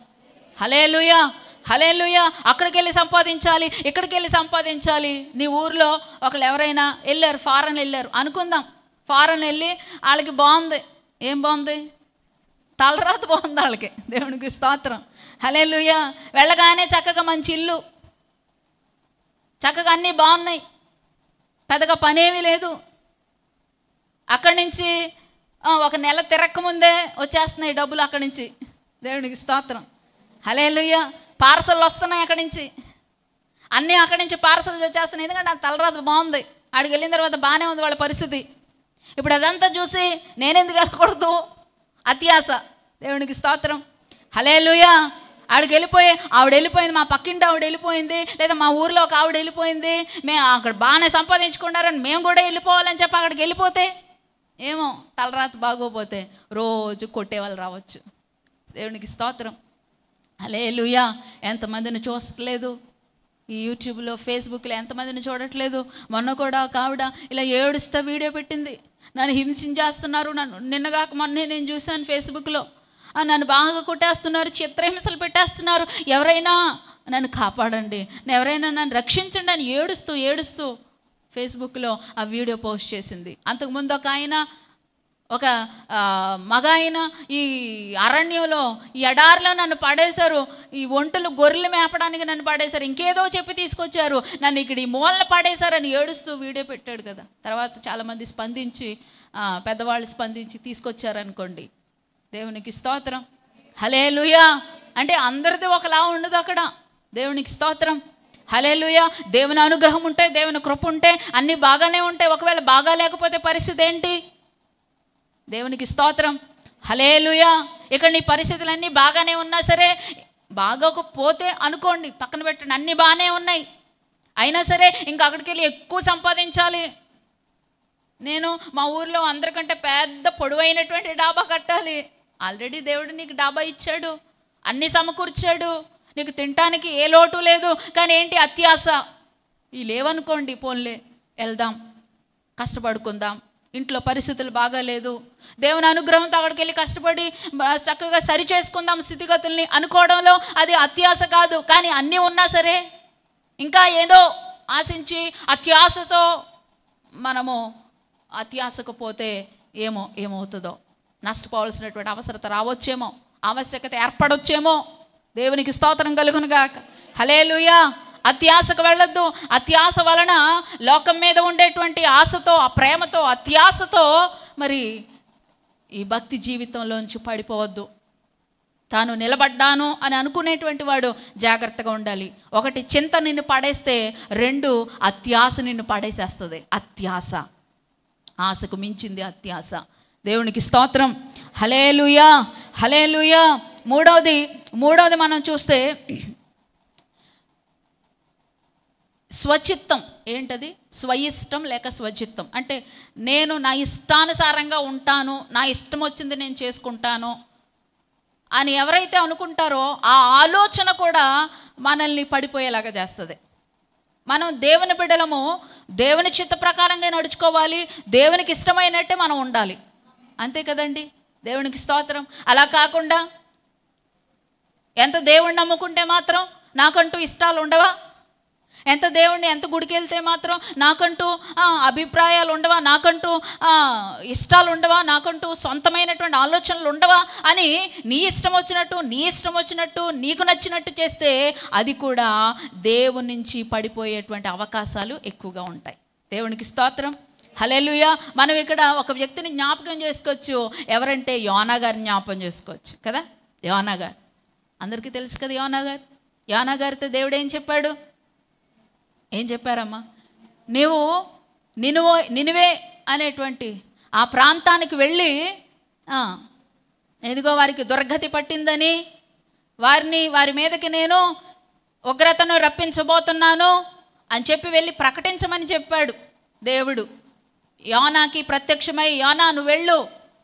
హల్లెలూయా, హల్లెలూయా. అక్కడికి వెళ్ళి సంపాదించాలి, ఇక్కడికి వెళ్ళి సంపాదించాలి. నీ ఊర్లో ఒకళ్ళు ఎవరైనా వెళ్ళారు, ఫారెన్ వెళ్ళారు అనుకుందాం. ఫారెన్ వెళ్ళి వాళ్ళకి బాగుంది. ఏం బాగుంది? తలరాత బాగుంది వాళ్ళకి. దేవునికి స్తోత్రం. హల్లెలూయా. వెళ్ళగానే చక్కగా మంచి ఇల్లు, చక్కగా అన్నీ బాగున్నాయి, పెద్దగా పనేమీ లేదు. అక్కడి నుంచి ఒక నెల తిరక్కముందే వచ్చేస్తున్నాయి డబ్బులు అక్కడి నుంచి. దేవునికి స్తోత్రం. హల్లెలూయా. పార్సల్ వస్తున్నాయి అక్కడి నుంచి, అన్నీ అక్కడి నుంచి పార్సల్ వచ్చేస్తున్నాయి. ఎందుకంటే ఆ తలరాత బాగుంది, ఆడికి వెళ్ళిన తర్వాత బాగానే ఉంది వాళ్ళ పరిస్థితి. ఇప్పుడు అదంతా చూసి నేనెందుకు వెళ్ళకూడదు? అత్యాశ. దేవునికి స్తోత్రం. హల్లెలూయా. ఆవిడకి ఆవిడ వెళ్ళిపోయింది, మా పక్కింటి ఆవిడ వెళ్ళిపోయింది, లేదా మా ఊరిలో ఒక ఆవిడ వెళ్ళిపోయింది, మేము అక్కడ బాగానే సంపాదించుకున్నారని మేము కూడా వెళ్ళిపోవాలని చెప్పి అక్కడికి వెళ్ళిపోతే ఏమో తలరాత బాగోపోతే రోజు కొట్టేవాళ్ళు రావచ్చు. దేవునికి స్తోత్రం. హల్లెలూయా. ఎంతమందిని చూస్తలేదు ఈ యూట్యూబ్లో, ఫేస్బుక్లో, ఎంతమందిని చూడట్లేదు. మొన్న కూడా ఒక ఆవిడ ఇలా ఏడుస్తా వీడియో పెట్టింది, నన్ను హింసించేస్తున్నారు, నన్ను నిన్నగాక మొన్నే నేను చూశాను ఫేస్బుక్లో, నన్ను బాగా కొట్టేస్తున్నారు, చిత్రహింసలు పెట్టేస్తున్నారు, ఎవరైనా నన్ను కాపాడండి, ఎవరైనా నన్ను రక్షించండి అని ఏడుస్తూ ఏడుస్తూ ఫేస్బుక్లో ఆ వీడియో పోస్ట్ చేసింది. అంతకుముందు ఒక మగ ఆయన ఈ అరణ్యంలో, ఈ ఎడారిలో నన్ను పడేశారు, ఈ ఒంటలు గొర్రెలు మేపడానికి నన్ను పడేశారు, ఇంకేదో చెప్పి తీసుకొచ్చారు, నన్ను ఇక్కడ ఈ మూలన పడేశారని ఏడుస్తూ వీడియో పెట్టాడు కదా. తర్వాత చాలామంది స్పందించి, పెద్దవాళ్ళు స్పందించి తీసుకొచ్చారనుకోండి. దేవునికి స్తోత్రం. హల్లెలూయా. అంటే అందరిది ఒకలా ఉండదు అక్కడ. దేవునికి స్తోత్రం. హల్లెలూయా. దేవుని అనుగ్రహం ఉంటే, దేవుని కృప ఉంటే అన్నీ బాగానే ఉంటాయి. ఒకవేళ బాగా లేకపోతే పరిస్థితి ఏంటి? దేవునికి స్తోత్రం. హల్లెలూయా. ఇక్కడ నీ పరిస్థితులన్నీ బాగానే ఉన్నా సరే, బాగోకపోతే అనుకోండి, పక్కన పెట్టండి, అన్నీ బాగానే ఉన్నాయి, అయినా సరే ఇంకా అక్కడికి వెళ్ళి ఎక్కువ సంపాదించాలి, నేను మా ఊర్లో అందరికంటే పెద్ద పొడవైనటువంటి డాబా కట్టాలి. ఆల్రెడీ దేవుడు నీకు డాబా ఇచ్చాడు, అన్నీ సమకూర్చాడు, నీకు తినటానికి ఏ లోటు లేదు. కానీ ఏంటి? అత్యాస. ఇవి లేవనుకోండి, పోన్లే వెళ్దాం, కష్టపడుకుందాం, ఇంట్లో పరిస్థితులు బాగాలేదు, దేవుని అనుగ్రహంతో అక్కడికి వెళ్ళి కష్టపడి చక్కగా సరి చేసుకుందాం స్థితిగతుల్ని అనుకోవడంలో అది అత్యాస కాదు. కానీ అన్నీ ఉన్నా సరే ఇంకా ఏదో ఆశించి అత్యాసతో మనము అత్యాసకు పోతే ఏమవుతుందో, నష్టపోవాల్సినటువంటి అవసరత రావచ్చేమో, ఆవశ్యకత ఏర్పడొచ్చేమో. దేవునికి స్తోత్రం కలుగునుగాక. హల్లెలూయా. అత్యాసకు వెళ్ళొద్దు. అత్యాస వలన లోకం మీద ఉండేటువంటి ఆశతో, ఆ ప్రేమతో, అత్యాసతో మరి ఈ భక్తి జీవితంలోంచి పడిపోవద్దు. తాను నిలబడ్డాను అని అనుకునేటువంటి వాడు జాగ్రత్తగా ఉండాలి. ఒకటి, చింత నిన్ను పడేస్తే, రెండు, అత్యాస నిన్ను పడేసేస్తుంది. అత్యాస, ఆశకు మించింది అత్యాస. దేవునికి స్తోత్రం. హల్లెలూయా. హల్లెలూయా. మూడవది మనం చూస్తే స్వచిత్తం. ఏంటది? స్వయిష్టం లేక స్వచిత్తం. అంటే నేను నా ఇష్టానుసారంగా ఉంటాను, నా ఇష్టం వచ్చింది నేను చేసుకుంటాను అని ఎవరైతే అనుకుంటారో ఆ ఆలోచన కూడా మనల్ని పడిపోయేలాగా చేస్తుంది. మనం దేవుని బిడ్డలము, దేవుని చిత్త ప్రకారంగా నడుచుకోవాలి, దేవునికి ఇష్టమైనట్టే మనం ఉండాలి, అంతే కదండి. దేవునికి స్తోత్రం. అలా కాకుండా ఎంత దేవుణ్ణి నమ్ముకుంటే మాత్రం నాకంటూ ఇష్టాలు ఉండవా, ఎంత గుడికి వెళ్తే మాత్రం నాకంటూ అభిప్రాయాలు ఉండవా, నాకంటూ ఇష్టాలు ఉండవా, నాకంటూ సొంతమైనటువంటి ఆలోచనలు ఉండవా అని నీ ఇష్టం వచ్చినట్టు నీకు నచ్చినట్టు చేస్తే అది కూడా దేవుని నుంచి పడిపోయేటువంటి అవకాశాలు ఎక్కువగా ఉంటాయి. దేవునికి స్తోత్రం. హల్లెలూయా. మనం ఇక్కడ ఒక వ్యక్తిని జ్ఞాపకం చేసుకోవచ్చు. ఎవరంటే యోనా గారిని జ్ఞాపకం చేసుకోవచ్చు కదా. యోనా గారు అందరికీ తెలుసు కదా. యోనా గారితో దేవుడు ఏం చెప్పారమ్మా? నీవు నినివే అనేటువంటి ఆ ప్రాంతానికి వెళ్ళి, ఎదిగో వారికి దుర్గతి పట్టిందని, వారి మీదకి నేను ఉగ్రతను రప్పించబోతున్నాను అని చెప్పి వెళ్ళి ప్రకటించమని చెప్పాడు దేవుడు. యోనాకి ప్రత్యక్షమై, యోనా నువ్వు వెళ్ళు,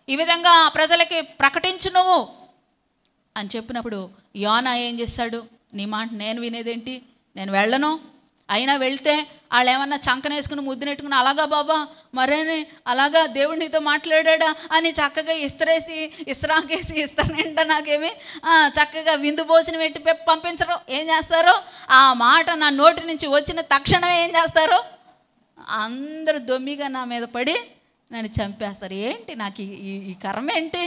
ఈ విధంగా ఆ ప్రజలకి ప్రకటించు నువ్వు అని చెప్పినప్పుడు యోనా ఏం చేశాడు? నీ మాట నేను వినేదేంటి, నేను వెళ్ళను, అయినా వెళ్తే వాళ్ళు ఏమన్నా చంకనేసుకుని ముద్దునెట్టుకుని అలాగా బాబా మరేని అలాగా దేవుడు నీతో మాట్లాడా అని చక్కగా ఇస్రాకేసి ఇస్తానంట నాకేమి చక్కగా విందు భోజనం పెట్టి పంపించరు. ఏం చేస్తారో ఆ మాట నా నోటి నుంచి వచ్చిన తక్షణమే ఏం చేస్తారో అందరూ దొమ్మిగా నా మీద పడి నన్ను చంపేస్తారు. ఏంటి నాకు ఈ కర్మ ఏంటి?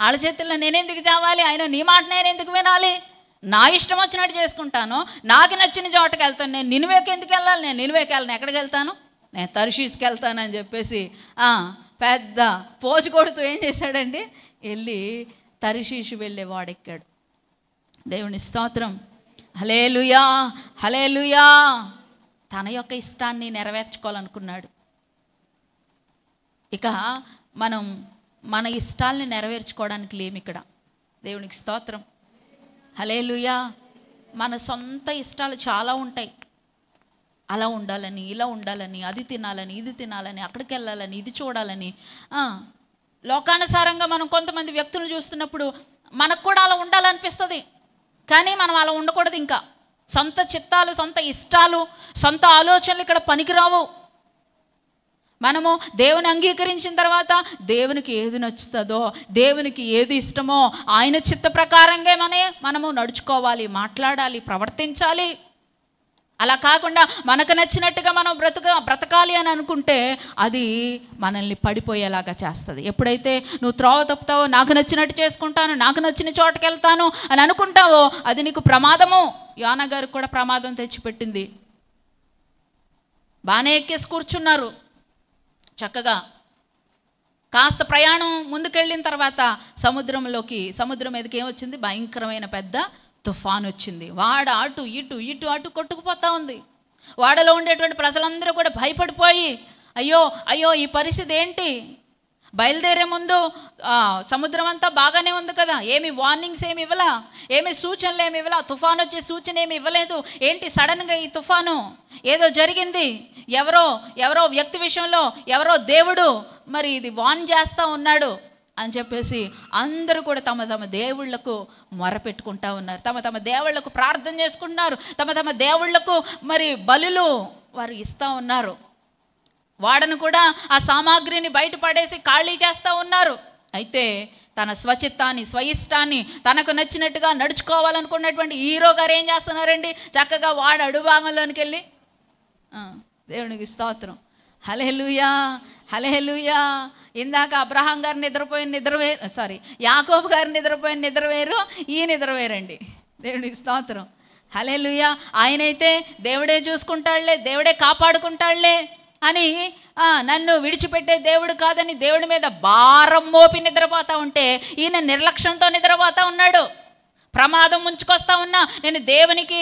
వాళ్ళ చేతుల్లో నేనెందుకు చావాలి? ఆయన నీ మాట నేను ఎందుకు వినాలి? నా ఇష్టం వచ్చినట్టు చేసుకుంటాను, నాకు నచ్చిన చోటకి వెళ్తాను. నేను నినివేకి ఎందుకు వెళ్ళాలి? నేను నినివేకి వెళ్ళను, ఎక్కడికి వెళ్తాను? నేను తర్షీష్కి వెళ్తానని చెప్పేసి పెద్ద పోజు కొడుతూ ఏం చేశాడండి? వెళ్ళి తర్షీషు వెళ్ళే వాడెక్కాడు. దేవుని స్తోత్రం. హల్లెలూయా. హల్లెలూయా. తన యొక్క ఇష్టాన్ని నెరవేర్చుకోవాలనుకున్నాడు. ఇక మనం మన ఇష్టాల్ని నెరవేర్చుకోవడానికి లేము ఇక్కడ. దేవునికి స్తోత్రం. హల్లెలూయా. మన సొంత ఇష్టాలు చాలా ఉంటాయి. అలా ఉండాలని, ఇలా ఉండాలని, అది తినాలని, ఇది తినాలని, అక్కడికి వెళ్ళాలని, ఇది చూడాలని. లోకానుసారంగా మనం కొంతమంది వ్యక్తులను చూస్తున్నప్పుడు మనకు కూడా అలా ఉండాలనిపిస్తుంది. కానీ మనం అలా ఉండకూడదు. ఇంకా సొంత చిత్తాలు, సొంత ఇష్టాలు, సొంత ఆలోచనలు ఇక్కడ పనికిరావు. మనము దేవుని అంగీకరించిన తర్వాత దేవునికి ఏది నచ్చుతుందో, దేవునికి ఏది ఇష్టమో ఆయన చిత్త ప్రకారంగా మనము నడుచుకోవాలి, మాట్లాడాలి, ప్రవర్తించాలి. అలా కాకుండా మనకు నచ్చినట్టుగా మనం బ్రతకాలి అని అనుకుంటే అది మనల్ని పడిపోయేలాగా చేస్తుంది. ఎప్పుడైతే నువ్వు త్రోవ తప్పుతావో, నాకు నచ్చినట్టు చేసుకుంటాను, నాకు నచ్చిన చోటకి వెళ్తాను అని అనుకుంటావో అది నీకు ప్రమాదము. యోనా గారికి కూడా ప్రమాదం తెచ్చిపెట్టింది. బాగానే ఎక్కేసి కూర్చున్నారు చక్కగా. కాస్త ప్రయాణం ముందుకెళ్ళిన తర్వాత సముద్రం మీదకి ఏమొచ్చింది? భయంకరమైన పెద్ద తుఫాన్ వచ్చింది. వాడ అటు ఇటు కొట్టుకుపోతూ ఉంది. వాడలో ఉండేటువంటి ప్రజలందరూ కూడా భయపడిపోయి అయ్యో ఈ పరిస్థితి ఏంటి? బయలుదేరే ముందు సముద్రం అంతా బాగానే ఉంది కదా, ఏమి వార్నింగ్స్ ఏమి ఇవ్వలా, ఏమి సూచనలు ఏమి ఇవ్వలా, తుఫాను వచ్చే సూచన ఏమి ఇవ్వలేదు. ఏంటి సడన్గా ఈ తుఫాను? ఏదో జరిగింది, ఎవరో వ్యక్తి విషయంలో ఎవరో దేవుడు మరి ఇది వార్న్ చేస్తూ ఉన్నాడు అని చెప్పేసి అందరూ కూడా తమ తమ దేవుళ్లకు మొరపెట్టుకుంటా ఉన్నారు. తమ దేవుళ్లకు ప్రార్థన చేసుకుంటున్నారు. తమ దేవుళ్లకు మరి బలులు వారు ఇస్తూ ఉన్నారు. వాడను కూడా ఆ సామాగ్రిని బయటపడేసి ఖాళీ చేస్తూ ఉన్నారు. అయితే తన స్వచిత్తాన్ని, స్వయిష్టాన్ని, తనకు నచ్చినట్టుగా నడుచుకోవాలనుకున్నటువంటి హీరో గారు ఏం చేస్తున్నారండి? చక్కగా వాడు అడుభాగంలోనికి వెళ్ళి దేవునికి స్తోత్రం, హల్లెలూయా హల్లెలూయా. ఇందాక అబ్రహాం గారు యాకోబు గారు నిద్రపోయిన నిద్ర వేరు, ఈ నిద్ర వేరండి. దేవునికి స్తోత్రం, హల్లెలూయా. ఆయనైతే దేవుడే చూసుకుంటాడులే, దేవుడే కాపాడుకుంటాడులే అని నన్ను విడిచిపెట్టే దేవుడు కాదని దేవుడి మీద భారం మోపి నిద్రపోతూ ఉంటే ఈయన నిర్లక్ష్యంతో నిద్రపోతూ ఉన్నాడు. ప్రమాదం ముంచుకొస్తా ఉన్నా నేను దేవునికి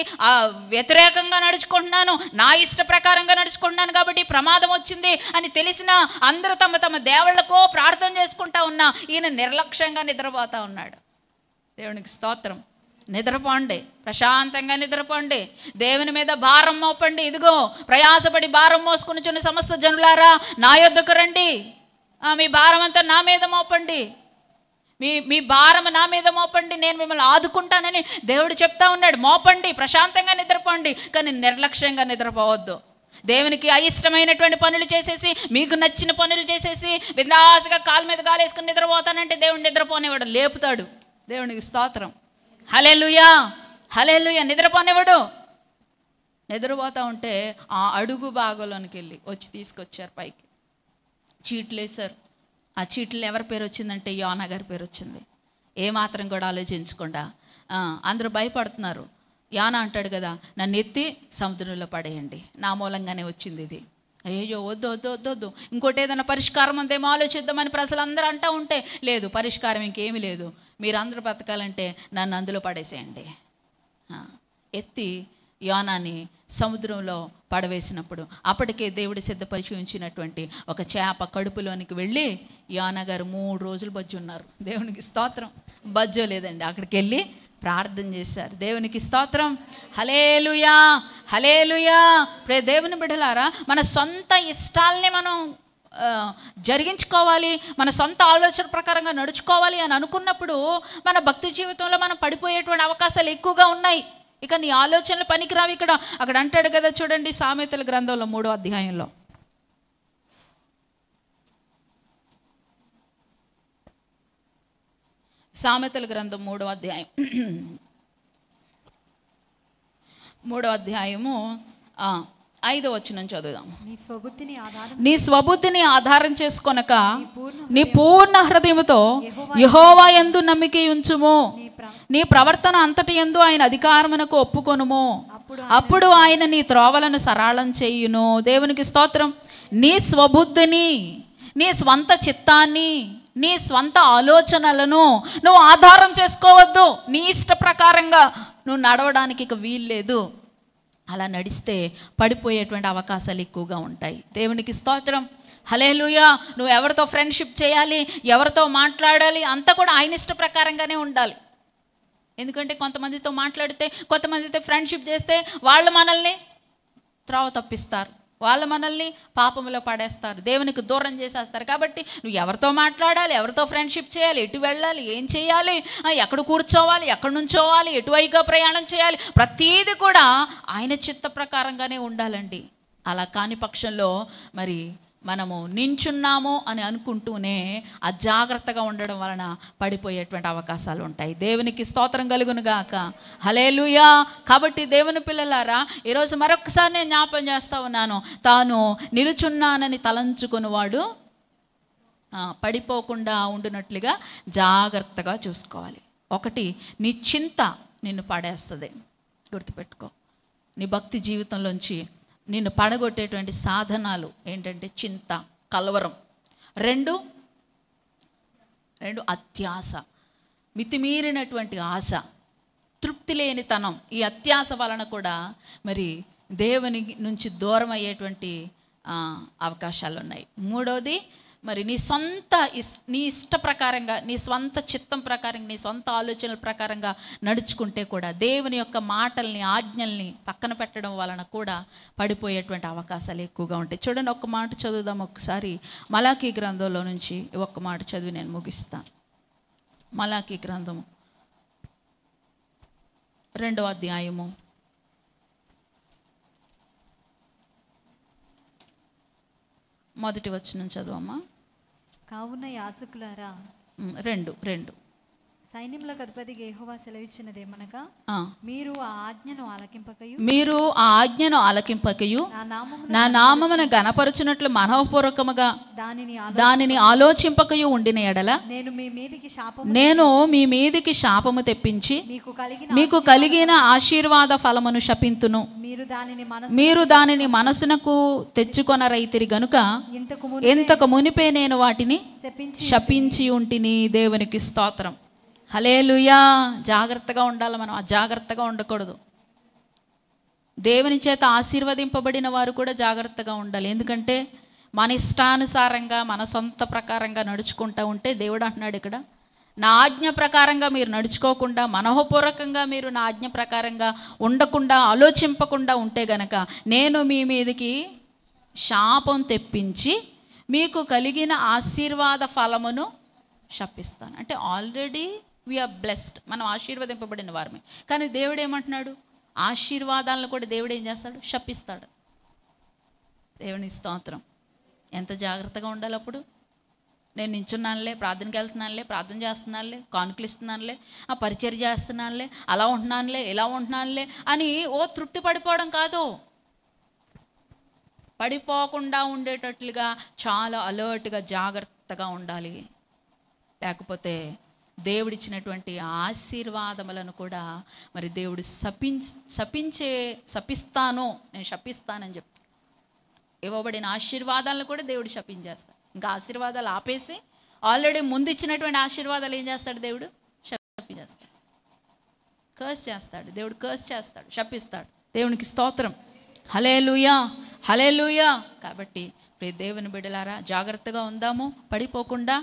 వ్యతిరేకంగా నడుచుకుంటున్నాను, నా ఇష్ట ప్రకారంగా నడుచుకుంటున్నాను కాబట్టి ప్రమాదం వచ్చింది అని తెలిసిన అందరూ తమ దేవుళ్ళకో ప్రార్థన చేసుకుంటా ఉన్నా ఈయన నిర్లక్ష్యంగా నిద్రపోతూ ఉన్నాడు. దేవునికి స్తోత్రం. నిద్రపోండి, ప్రశాంతంగా నిద్రపోండి, దేవుని మీద భారం మోపండి. ఇదిగో ప్రయాసపడి భారం మోసుకుని సమస్త జనులారా నా యొద్దకు రండి, మీ భారం అంతా నా మీద మోపండి, మీ భారం నా మీద మోపండి, నేను మిమ్మల్ని ఆదుకుంటానని దేవుడు చెప్తా ఉన్నాడు. మోపండి, ప్రశాంతంగా నిద్రపోండి, కానీ నిర్లక్ష్యంగా నిద్రపోవద్దు. దేవునికి అయిష్టమైనటువంటి పనులు చేసేసి, మీకు నచ్చిన పనులు చేసేసి బిందాసుగా కాలు మీద కాలేసుకుని నిద్రపోతానంటే దేవుడు నిద్రపోనేవాడు, లేపుతాడు. దేవునికి స్తోత్రం, హల్లెలూయా హల్లెలూయా. నిద్రపోనేవాడు. నిద్రపోతూ ఉంటే ఆ అడుగు భాగంలోనికి వెళ్ళి తీసుకొచ్చారు పైకి, చీట్లు వేశారు. ఆ చీట్లు ఎవరి పేరు వచ్చిందంటే యోనా గారి పేరు వచ్చింది. ఏమాత్రం కూడా ఆలోచించకుండా అందరూ భయపడుతున్నారు. యోనా అంటాడు కదా, నన్ను ఎత్తి సముద్రంలో పడేయండి, నా మూలంగానే వచ్చింది ఇది. అయ్యో వద్దు, ఇంకోటి ఏదైనా పరిష్కారం ఉందేమో ఆలోచిద్దామని ప్రజలందరూ అంటూ ఉంటే, లేదు పరిష్కారం ఇంకేమీ లేదు, మీరు అందరూ బతకాలంటే నన్ను అందులో పడేసేయండి. ఎత్తి యోనాని సముద్రంలో పడవేసినప్పుడు అప్పటికే దేవుడు సిద్ధపరిచి ఉంచినటువంటి ఒక చేప కడుపులోనికి వెళ్ళి యోనా గారు 3 రోజులు బజ్జు ఉన్నారు. దేవునికి స్తోత్రం. బజ్జో లేదండి, అక్కడికి వెళ్ళి ప్రార్థన చేశారు. దేవునికి స్తోత్రం, హల్లెలూయా హల్లెలూయా. దేవుని బిడ్డలారా, మన సొంత ఇష్టాలని మనం జరిగించుకోవాలి, మన సొంత ఆలోచన ప్రకారంగా నడుచుకోవాలి అని అనుకున్నప్పుడు మన భక్తి జీవితంలో మనం పడిపోయేటువంటి అవకాశాలు ఎక్కువగా ఉన్నాయి. ఇక నీ ఆలోచనలు పనికిరావు. అక్కడ అంటాడు కదా చూడండి, సామెతల గ్రంథంలో 3వ అధ్యాయంలో, సామెతల గ్రంథం 3వ అధ్యాయం 3వ అధ్యాయము 5వ వచనం చదువుదాం. నీ స్వబుద్ధిని ఆధారం చేసుకొనక నీ పూర్ణ హృదయముతో యెహోవా యందు నమ్మిక ఉంచుము, నీ ప్రవర్తన అంతటి యందు ఆయన అధికారమునకు ఒప్పుకొనుము, అప్పుడు ఆయన నీ త్రోవలను సరళం చేయును. దేవునికి స్తోత్రం. నీ స్వబుద్ధిని, నీ స్వంత చిత్తాన్ని, నీ స్వంత ఆలోచనలను నువ్వు ఆధారం చేసుకోవద్దు. నీ ఇష్ట ప్రకారంగా నువ్వు నడవడానికి ఇక వీల్లేదు. అలా నడిస్తే పడిపోయేటువంటి అవకాశాలు ఎక్కువగా ఉంటాయి. దేవునికి స్తోత్రం, హల్లెలూయా. నువ్వు ఎవరితో ఫ్రెండ్షిప్ చేయాలి, ఎవరితో మాట్లాడాలి అంతా కూడా ఆయన ఇష్ట ప్రకారంగానే ఉండాలి. ఎందుకంటే కొంతమందితో మాట్లాడితే, కొంతమందితో ఫ్రెండ్షిప్ చేస్తే వాళ్ళు మనల్ని త్రోవ తప్పిస్తారు. వాళ్ళు మనల్ని పాపంలో పడేస్తారు, దేవునికి దూరం చేసేస్తారు. కాబట్టి నువ్వు ఎవరితో మాట్లాడాలి, ఎవరితో ఫ్రెండ్షిప్ చేయాలి, ఎటు వెళ్ళాలి, ఏం చేయాలి, ఎక్కడ కూర్చోవాలి, ఎక్కడ నుంచోవాలి, ఎటువైపుగా ప్రయాణం చేయాలి, ప్రతీది కూడా ఆయన చిత్త ప్రకారంగానే ఉండాలండి. అలా కాని పక్షంలో మరి మనము నించున్నాము అని అనుకుంటూనే అజాగ్రత్తగా ఉండడం వలన పడిపోయేటువంటి అవకాశాలు ఉంటాయి. దేవునికి స్తోత్రం కలుగును గాక. హల్లెలూయా. కాబట్టి దేవుని పిల్లలారా, ఈరోజు మరొకసారి నేను జ్ఞాపం చేస్తూ ఉన్నాను, తాను నిలుచున్నానని తలంచుకునేవాడు పడిపోకుండా ఉండునట్లుగా జాగ్రత్తగా చూసుకోవాలి. ఒకటి, నీ చింత నిన్ను పడేస్తుంది, గుర్తుపెట్టుకో. నీ భక్తి జీవితంలోంచి నిన్ను పడగొట్టేటువంటి సాధనాలు ఏంటంటే చింత, కలవరం. రెండు అత్యాస, మితిమీరినటువంటి ఆశ, తృప్తి లేనితనం. ఈ అత్యాస వలన కూడా మరి దేవుని నుంచి దూరం అయ్యేటువంటి అవకాశాలు ఉన్నాయి. మూడోది, మరి నీ ఇష్ట ప్రకారంగా, నీ స్వంత చిత్తం ప్రకారంగా, నీ సొంత ఆలోచనల ప్రకారంగా నడుచుకుంటే కూడా దేవుని యొక్క మాటల్ని, ఆజ్ఞల్ని పక్కన పెట్టడం వలన కూడా పడిపోయేటువంటి అవకాశాలు ఎక్కువగా ఉంటాయి. చూడండి, ఒక్క మాట చదువుదాం ఒకసారి. మలాకీ గ్రంథంలో నుంచి ఒక్క మాట చదివి నేను ముగిస్తాను. మలాకీ గ్రంథము 2వ అధ్యాయము 1వ వచనం చదువమ్మా. కావున యాజకులారా, 2 సైన్యములకు అధిపతిగా యెహోవా సెలవిచ్చినదేమనగా, మీరు ఆ ఆజ్ఞను ఆలకింపకయు నా నామమును గణపరచునట్లు మనఃపూర్వకముగా దానిని ఆలోచింపకయు ఉండిన ఎడల నేను మీ మీదికి శాపము తెప్పించి మీకు కలిగిన ఆశీర్వాద ఫలమును శపింతును. మీరు దానిని మనసునకు తెచ్చుకొనరైతిరి గనుక ఇంతకు మునిపే నేను వాటిని శపించి ఉంటిని. దేవునికి స్తోత్రం. హల్లెలూయా. జాగ్రత్తగా ఉండాలి మనం, అజాగ్రత్తగా ఉండకూడదు. దేవుని చేత ఆశీర్వదింపబడిన వారు కూడా జాగ్రత్తగా ఉండాలి. ఎందుకంటే మన ఇష్టానుసారంగా, మన సొంత ప్రకారంగా నడుచుకుంటూ ఉంటే దేవుడు అంటున్నాడు ఇక్కడ, నా ఆజ్ఞ ప్రకారంగా మీరు నడుచుకోకుండా, మనఃపూర్వకంగా మీరు నా ఆజ్ఞ ప్రకారంగా ఉండకుండా, ఆలోచింపకుండా ఉంటే గనక నేను మీ మీదకి శాపం తెప్పించి మీకు కలిగిన ఆశీర్వాద ఫలమును శపిస్తాను. అంటే ఆల్రెడీ వీఆర్ బ్లెస్డ్, మనం ఆశీర్వదింపబడిన వారమే. కానీ దేవుడు ఏమంటున్నాడు, ఆశీర్వాదాలను కూడా దేవుడు ఏం చేస్తాడు, శపిస్తాడు. దేవుని స్తోత్రం. ఎంత జాగ్రత్తగా ఉండాలి అప్పుడు. నేను నించున్నానులే, ప్రార్థనకి వెళ్తున్నానులే, ప్రార్థన చేస్తున్నానులే, కానుకలు ఇస్తున్నానులే, పరిచర్య చేస్తున్నానులే, అలా ఉంటున్నానులే, ఇలా ఉంటున్నానులే అని తృప్తి పడిపోవడం కాదు. పడిపోకుండా ఉండేటట్లుగా చాలా అలర్ట్గా జాగ్రత్తగా ఉండాలి. లేకపోతే దేవుడిచ్చినటువంటి ఆశీర్వాదములను కూడా మరి దేవుడు శపిస్తాను, నేను శపిస్తానని చెప్తాను. ఇవ్వబడిన ఆశీర్వాదాలను కూడా దేవుడు శపించేస్తాడు. ఇంకా ఆశీర్వాదాలు ఆపేసి ఆల్రెడీ ముందు ఇచ్చినటువంటి ఆశీర్వాదాలు ఏం చేస్తాడు, దేవుడు శపించేస్తాడు, కర్స్ చేస్తాడు. దేవుడు కర్స్ చేస్తాడు, శపిస్తాడు. దేవునికి స్తోత్రం. హల్లెలూయా, హల్లెలూయా. కాబట్టి దేవుని బిడ్డలారా, జాగ్రత్తగా ఉందాము, పడిపోకుండా.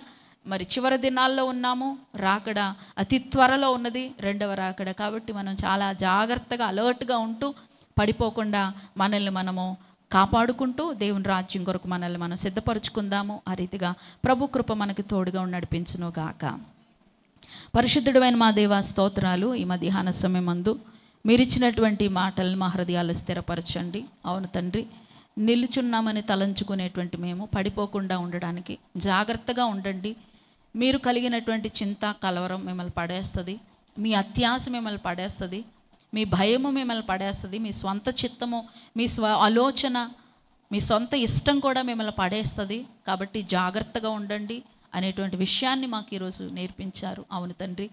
మరి చివరి దినాల్లో ఉన్నాము, రాకడ అతి త్వరలో ఉన్నది, 2వ రాకడ. కాబట్టి మనం చాలా జాగ్రత్తగా అలర్ట్గా ఉంటూ పడిపోకుండా మనల్ని మనము కాపాడుకుంటూ దేవుని రాజ్యం కొరకు మనల్ని మనం సిద్ధపరచుకుందాము. ఆ రీతిగా ప్రభు కృప మనకి తోడుగా నడిపించును గాక. పరిశుద్ధుడైన మా దేవా, స్తోత్రాలు. ఈ మధ్యాహ్న సమయం మందు మీరిచ్చినటువంటి మాటలు మా హృదయాలు స్థిరపరచండి. అవును తండ్రి, నిలుచున్నామని తలంచుకునేటువంటి మేము పడిపోకుండా ఉండడానికి జాగ్రత్తగా ఉండండి. మీరు కలిగినటువంటి చింత, కలవరం మిమ్మల్ని పడేస్తుంది, మీ అత్యాశ మిమ్మల్ని పడేస్తుంది, మీ భయము మిమ్మల్ని పడేస్తుంది, మీ స్వంత చిత్తము, మీ ఆలోచన, మీ సొంత ఇష్టం కూడా మిమ్మల్ని పడేస్తుంది. కాబట్టి జాగ్రత్తగా ఉండండి అనేటువంటి విషయాన్ని మాకు ఈరోజు నేర్పించారు. అవును తండ్రి,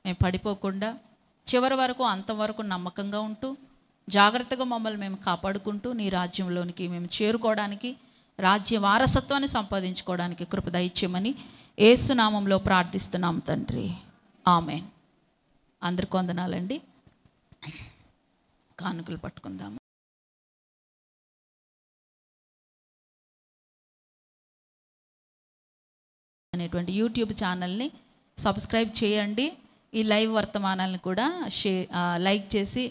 మేము పడిపోకుండా చివరి వరకు, అంతవరకు నమ్మకంగా ఉంటూ జాగ్రత్తగా మమ్మల్ని మేము కాపాడుకుంటూ నీ రాజ్యంలోనికి మేము చేరుకోవడానికి, రాజ్య వారసత్వాన్ని సంపాదించుకోవడానికి కృప దయచేయమని యేసు నామంలో ప్రార్థిస్తున్నాం తండ్రి. ఆమేన్. అందరికి వందనాలండి. కానుకలు పట్టుకుందాము. అనేటువంటి యూట్యూబ్ ఛానల్ని సబ్స్క్రైబ్ చేయండి. ఈ లైవ్ వర్తమానాలను కూడా లైక్ చేసి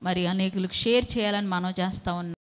మరి అనేకులకు షేర్ చేయాలని మనం చేస్తూ ఉన్నాం.